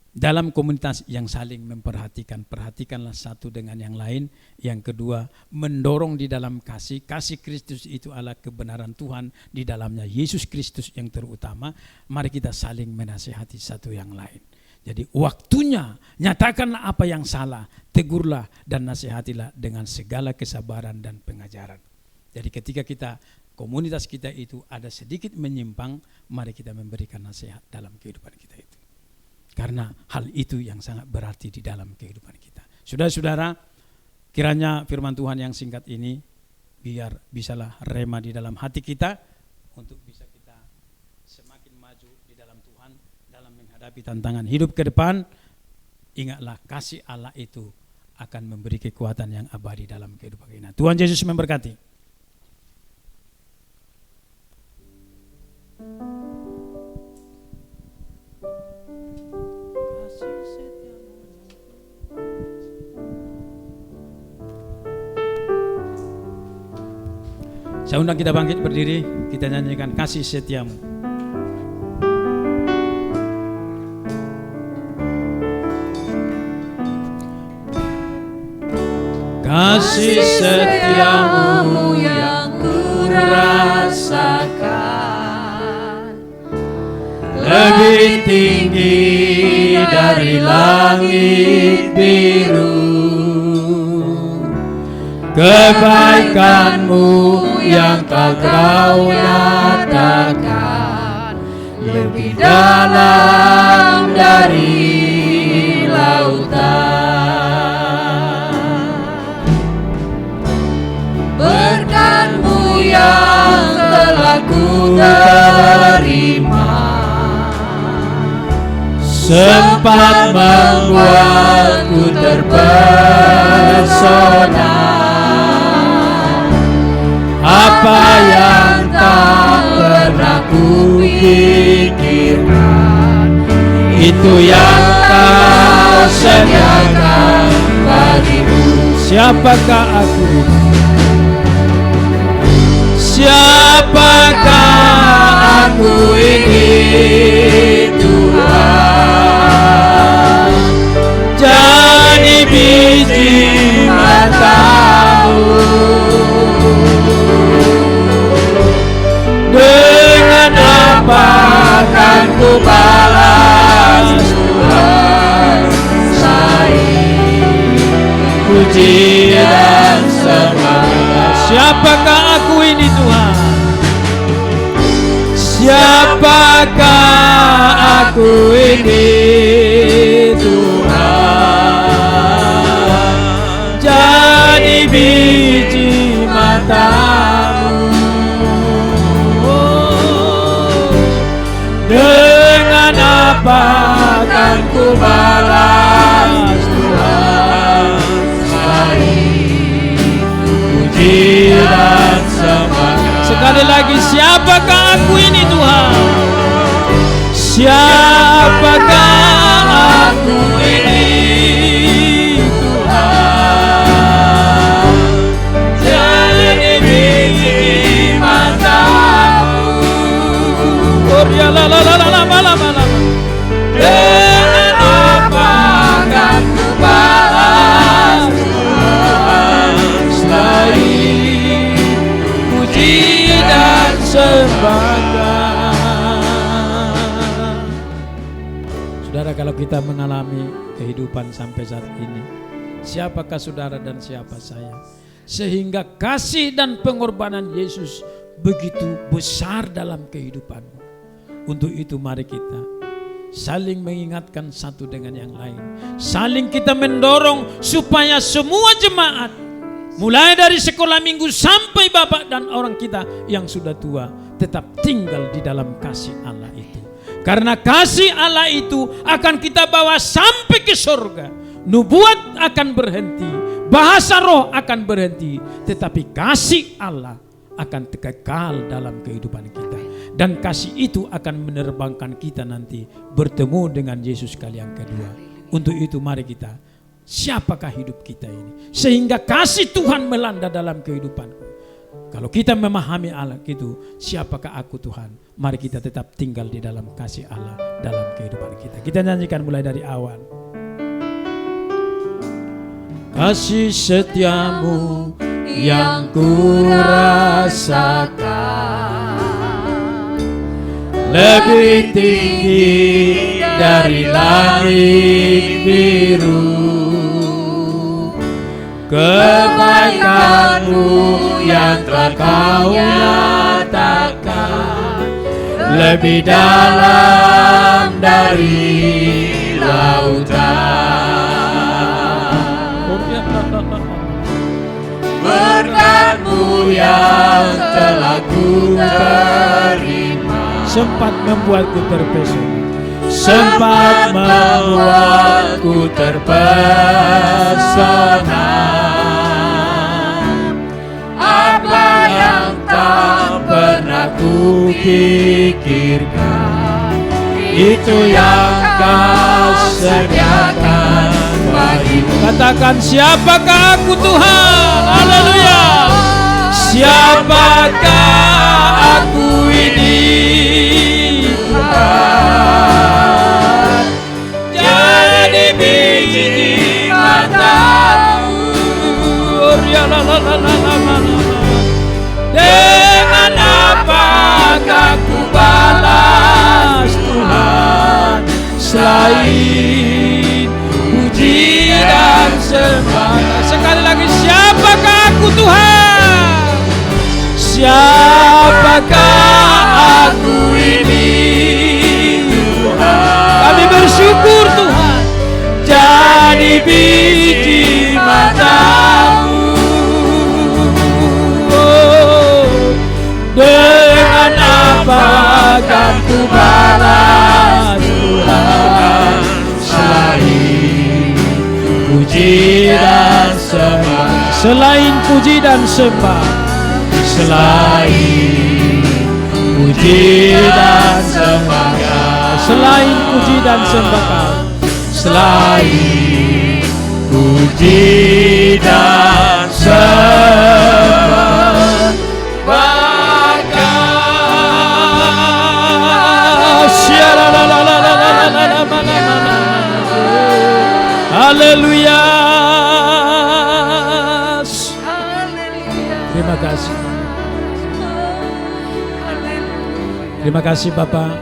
S2: dalam komunitas yang saling memperhatikan, perhatikanlah satu dengan yang lain. Yang kedua, mendorong di dalam kasih. Kasih Kristus itu adalah kebenaran Tuhan, di dalamnya Yesus Kristus yang terutama. Mari kita saling menasihati satu yang lain. Jadi waktunya nyatakanlah apa yang salah, tegurlah dan nasihatilah dengan segala kesabaran dan pengajaran. Jadi ketika kita, komunitas kita itu ada sedikit menyimpang, mari kita memberikan nasihat dalam kehidupan kita itu. Karena hal itu yang sangat berarti di dalam kehidupan kita. Saudara-saudara, kiranya firman Tuhan yang singkat ini biar bisalah rema di dalam hati kita untuk bisa kita semakin maju di dalam Tuhan dalam menghadapi tantangan hidup ke depan. Ingatlah kasih Allah itu akan memberi kekuatan yang abadi dalam kehidupan kita. Tuhan Yesus memberkati. Saya undang kita bangkit berdiri, kita nyanyikan kasih setiamu. Kasih setiamu yang ku rasakan lebih tinggi dari langit biru. Kebaikanmu yang kau nyatakan lebih dalam dari lautan. Berkat-Mu yang telah ku terima sempat membuatku terpesona. Apa yang tak pernah ku pikirkan, itu yang Kau sediakan bagiku. Siapakah aku? Siapakah aku ini Tuhan? Jadi biji mata-Mu. Dengan apa akan ku balas Tuhan saing puji dan semangat. Siapakah aku ini Tuhan? Siapakah aku ini Tuhan? Jadi biji mata-Mu. Dengan apa akan ku balas Tuhan saing puji dan semangat. Sekali lagi, siapakah aku ini Tuhan? Siapakah aku ini Tuhan? Jadi biji mata-Mu. Dengan apa akan ku balas Tuhan selain puji dan sembahkan. Saudara, kalau kita mengalami kehidupan sampai saat ini, siapakah saudara dan siapa saya? Sehingga kasih dan pengorbanan Yesus begitu besar dalam kehidupanmu. Untuk itu mari kita saling mengingatkan satu dengan yang lain. Saling kita mendorong supaya semua jemaat, mulai dari sekolah minggu sampai bapak dan orang kita yang sudah tua, tetap tinggal di dalam kasih Allah itu. Karena kasih Allah itu akan kita bawa sampai ke surga. Nubuat akan berhenti, bahasa roh akan berhenti, tetapi kasih Allah akan kekal dalam kehidupan kita. Dan kasih itu akan menerbangkan kita nanti bertemu dengan Yesus kali yang kedua. Untuk itu mari kita, siapakah hidup kita ini? Sehingga kasih Tuhan melanda dalam kehidupanku. Kalau kita memahami Allah itu, siapakah aku Tuhan? Mari kita tetap tinggal di dalam kasih Allah dalam kehidupan kita. Kita nyanyikan mulai dari awal. Kasih setiamu yang ku rasakan lebih tinggi dari langit biru. Kebaikan-Mu yang telah Kau nyatakan lebih dalam dari lautan. Berkat-Mu yang telah ku terima sempat membuatku terpesona, sempat membuatku terpesona. Apa yang tak pernah ku pikirkan, itu yang Kau sediakan bagiku. Katakan, siapakah aku Tuhan? Haleluya. Siapakah aku ini Tuhan? Jadi biji di mata-Mu. Dengan apakah ku balas Tuhan selain puji dan sembah? Sekali lagi, siapakah aku Tuhan? Siapakah aku ini Tuhan? Kami bersyukur Tuhan jadi biji mata-Mu. Dengan apa akan ku balas Tuhan selain puji dan sembah? Selain puji dan sembah, selain puji dan sembah, selain puji dan sembah, selain puji dan sembah. Haleluya. Terima kasih. Terima kasih Bapak.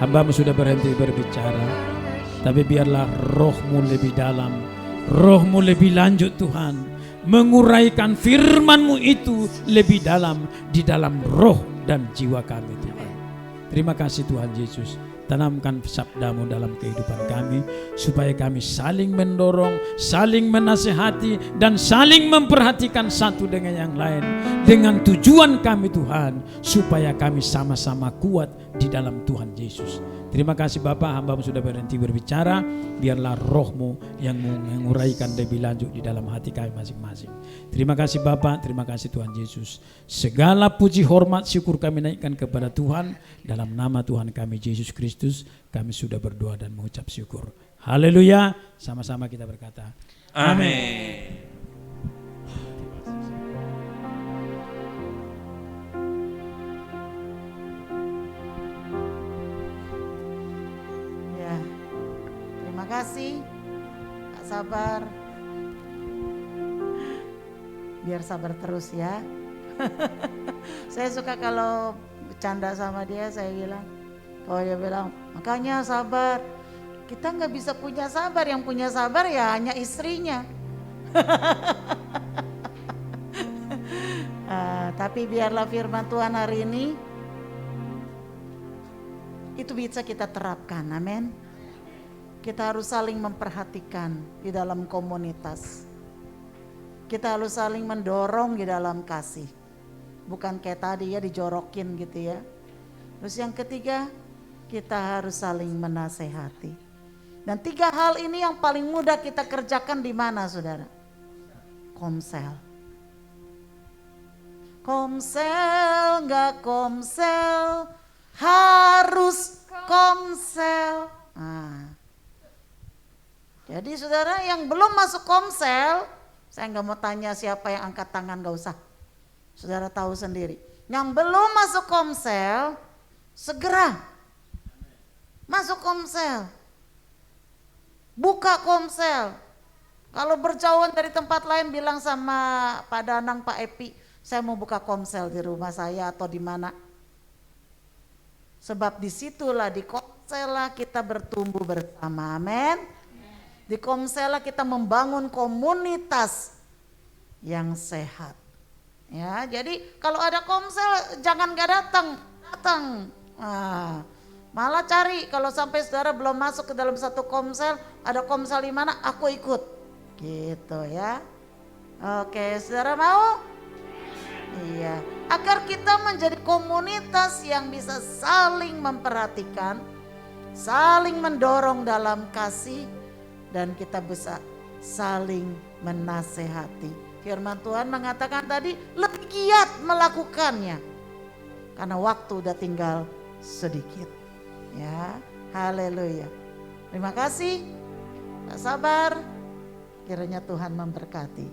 S2: Hamba-Mu sudah berhenti berbicara, tapi biarlah Roh-Mu lebih dalam, Roh-Mu lebih lanjut Tuhan, menguraikan firman-Mu itu lebih dalam di dalam roh dan jiwa kami Tuhan. Terima kasih Tuhan Yesus. Tanamkan sabda-Mu dalam kehidupan kami, supaya kami saling mendorong, saling menasihati, dan saling memperhatikan satu dengan yang lain, dengan tujuan kami Tuhan, supaya kami sama-sama kuat di dalam Tuhan Yesus. Terima kasih Bapak, hamba-Mu sudah berhenti berbicara. Biarlah Roh-Mu yang menguraikan lebih lanjut di dalam hati kami masing-masing. Terima kasih Bapak, terima kasih Tuhan Yesus. Segala puji, hormat, syukur kami naikkan kepada Tuhan. Dalam nama Tuhan kami Yesus Kristus, kami sudah berdoa dan mengucap syukur. Haleluya. Sama-sama kita berkata, amin.
S3: Terima kasih Kak Sabar. Biar sabar terus ya. Saya suka kalau bercanda sama dia, saya bilang, kalau dia bilang, makanya sabar. Kita nggak bisa punya sabar, yang punya sabar ya hanya istrinya. Tapi biarlah firman Tuhan hari ini itu bisa kita terapkan, amin. Kita harus saling memperhatikan di dalam komunitas. Kita harus saling mendorong di dalam kasih. Bukan kayak tadi ya dijorokin gitu ya. Terus yang ketiga, kita harus saling menasehati. Dan 3 hal ini yang paling mudah kita kerjakan di mana saudara? Komsel. Komsel nggak komsel, harus komsel. Jadi saudara yang belum masuk komsel, saya nggak mau tanya siapa yang angkat tangan, nggak usah. Saudara tahu sendiri. Yang belum masuk komsel, segera masuk komsel. Buka komsel. Kalau berjauhan dari tempat lain bilang sama Pak Danang, Pak Epi, saya mau buka komsel di rumah saya atau di mana. Sebab disitulah di komsel Komsela kita bertumbuh bersama, amin. Di Komsela kita membangun komunitas yang sehat. Ya, jadi kalau ada Komsel jangan gak datang. Malah cari, kalau sampai saudara belum masuk ke dalam satu Komsel, ada Komsel di mana, aku ikut. Gitu ya. Oke, saudara mau? Iya, agar kita menjadi komunitas yang bisa saling memperhatikan, saling mendorong dalam kasih, dan kita bisa saling menasehati. Firman Tuhan mengatakan tadi, lebih giat melakukannya karena waktu udah tinggal sedikit. Ya, haleluya. Terima kasih. Tak sabar. Kiranya Tuhan memberkati.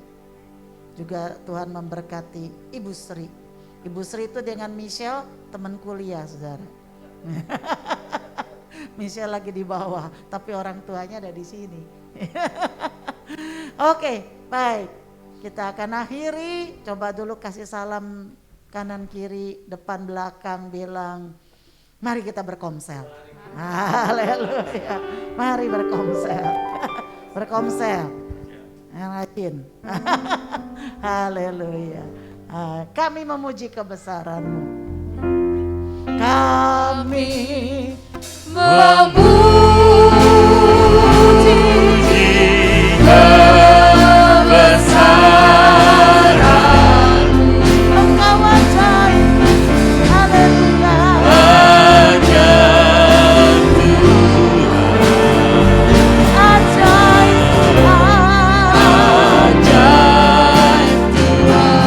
S3: Juga Tuhan memberkati Ibu Sri. Ibu Sri itu dengan Michelle teman kuliah, saudara. Michelle lagi di bawah, tapi orang tuanya ada di sini. Oke, baik. Kita akan akhiri. Coba dulu kasih salam kanan kiri, depan belakang, bilang, mari kita berkomsel. Haleluya. Mari berkomsel. Berkomsel. Yang rajin. Haleluya. Kami memuji kebesaran-Mu. Kami memuji kebesaran-Mu. Engkau ajaib. Haleluya. Ajaib Tuhan. Ajaib Tuhan. Ajaib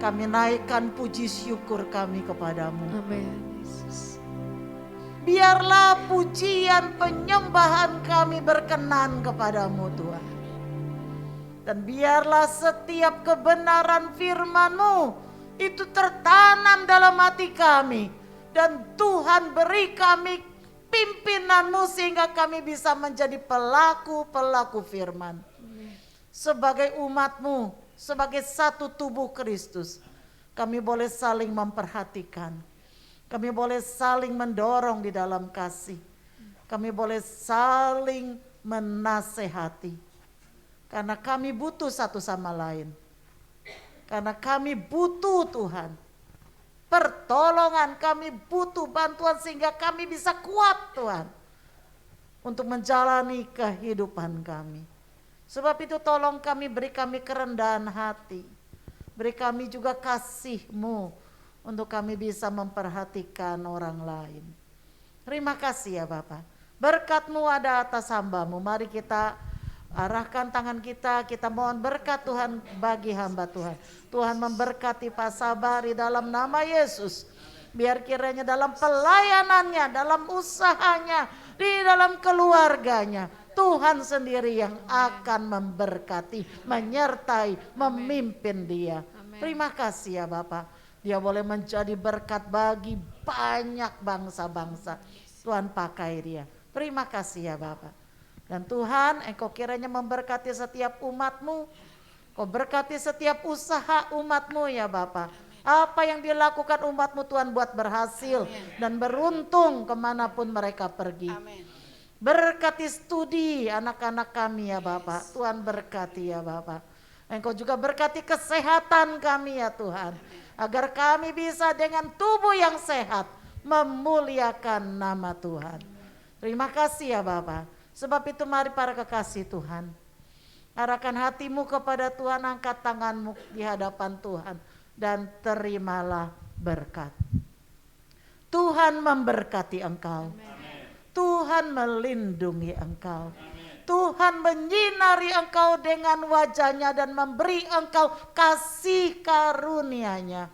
S3: Kami naikkan puji syukur kami kepadamu.
S4: Amin, Yesus.
S3: Biarlah pujian penyembahan kami berkenan kepadamu Tuhan. Dan biarlah setiap kebenaran firman-Mu itu tertanam dalam hati kami. Dan Tuhan beri kami pimpinan-Mu sehingga kami bisa menjadi pelaku-pelaku firman. Sebagai umat-Mu, sebagai satu tubuh Kristus, kami boleh saling memperhatikan. Kami boleh saling mendorong di dalam kasih. Kami boleh saling menasehati. Karena kami butuh satu sama lain. Karena kami butuh Tuhan. Pertolongan, kami butuh bantuan sehingga kami bisa kuat Tuhan. Untuk menjalani kehidupan kami. Sebab itu tolong kami, beri kami kerendahan hati. Beri kami juga kasih-Mu untuk kami bisa memperhatikan orang lain. Terima kasih ya Bapak. Berkat-Mu ada atas hamba-Mu. Mari kita
S4: Arahkan tangan kita mohon berkat Tuhan bagi hamba Tuhan. Tuhan memberkati Pak Sabar di dalam nama Yesus. Biar kiranya dalam pelayanannya, dalam usahanya, di dalam keluarganya, Tuhan sendiri yang akan memberkati, menyertai, memimpin dia. Terima kasih ya Bapak. Dia boleh menjadi berkat bagi banyak bangsa-bangsa. Tuhan pakai dia. Terima kasih ya Bapak. Dan Tuhan, Engkau kiranya memberkati setiap umat-Mu. Kau berkati setiap usaha umat-Mu ya Bapak. Apa yang dilakukan umat-Mu Tuhan buat berhasil dan beruntung kemanapun mereka pergi. Berkati studi anak-anak kami ya Bapak. Tuhan berkati ya Bapak. Engkau juga berkati kesehatan kami ya Tuhan. Agar kami bisa dengan tubuh yang sehat memuliakan nama Tuhan. Terima kasih ya Bapak. Sebab itu mari para kekasih Tuhan. Arahkan hatimu kepada Tuhan, angkat tanganmu di hadapan Tuhan. Dan terimalah berkat. Tuhan memberkati engkau. Tuhan melindungi engkau. Tuhan menyinari engkau dengan wajahnya dan memberi engkau kasih karunia-Nya.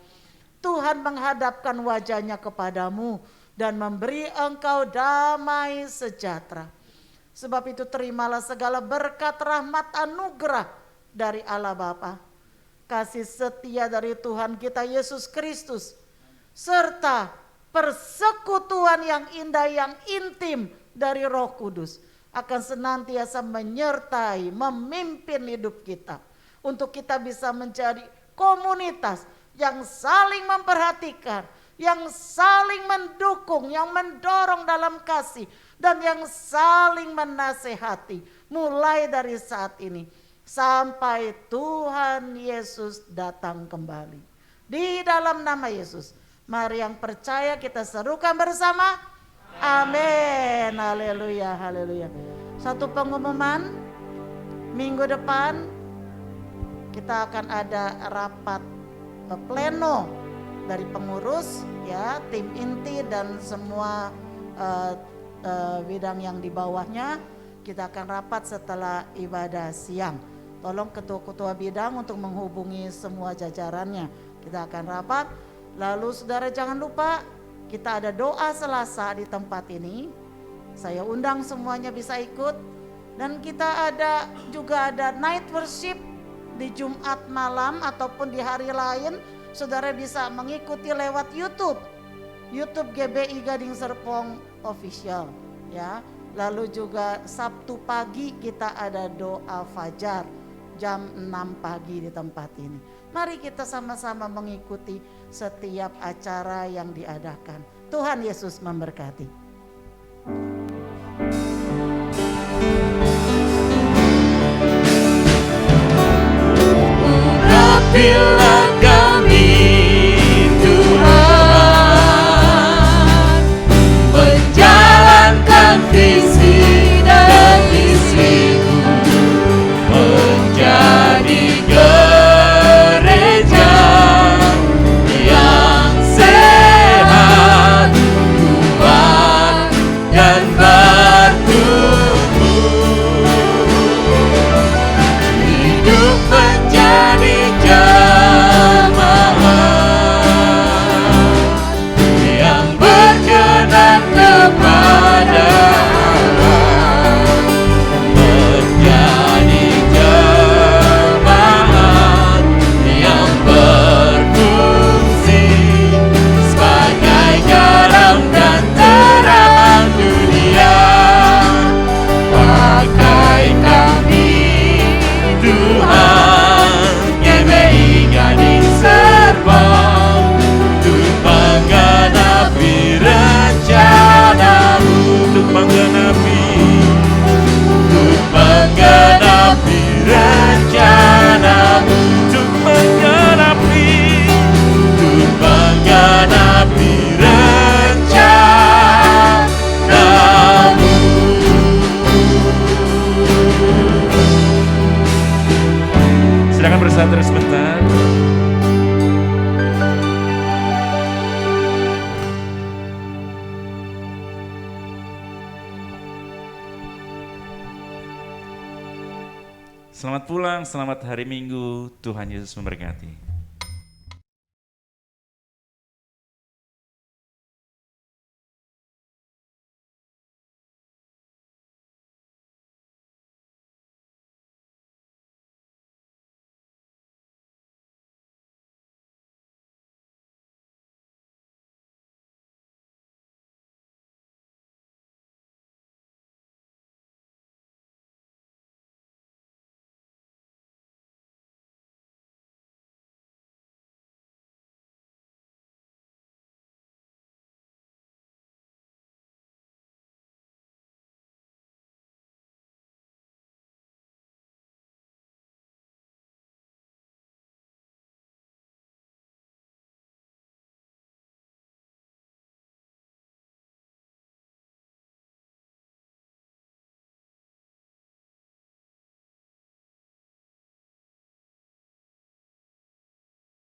S4: Tuhan menghadapkan wajahnya kepadamu dan memberi engkau damai sejahtera. Sebab itu terimalah segala berkat, rahmat, anugerah dari Allah Bapa, kasih setia dari Tuhan kita Yesus Kristus, serta persekutuan yang indah, yang intim dari Roh Kudus akan senantiasa menyertai, memimpin hidup kita. Untuk kita bisa menjadi komunitas yang saling memperhatikan, yang saling mendukung, yang mendorong dalam kasih, dan yang saling menasehati. Mulai dari saat ini sampai Tuhan Yesus datang kembali. Di dalam nama Yesus, mari yang percaya kita serukan bersama. Amin. Haleluya, haleluya. Satu pengumuman, minggu depan kita akan ada rapat pleno dari pengurus ya, tim inti dan semua bidang yang di bawahnya. Kita akan rapat setelah ibadah siang. Tolong ketua-ketua bidang untuk menghubungi semua jajarannya. Kita akan rapat. Lalu saudara jangan lupa kita ada doa Selasa di tempat ini. Saya undang semuanya bisa ikut. Dan kita juga ada night worship di Jumat malam ataupun di hari lain. Saudara bisa mengikuti lewat YouTube GBI Gading Serpong Official ya. Lalu juga Sabtu pagi kita ada doa fajar jam 6 pagi di tempat ini. Mari kita sama-sama mengikuti setiap acara yang diadakan. Tuhan Yesus memberkati.
S5: Urapilah kami Tuhan, menjalankan visi dan misimu, menjadi gereja yang sehat, kuat dan bertumbuh, hidup menjadi
S1: bersandar sebentar. Selamat pulang, selamat hari Minggu. Tuhan Yesus memberkati.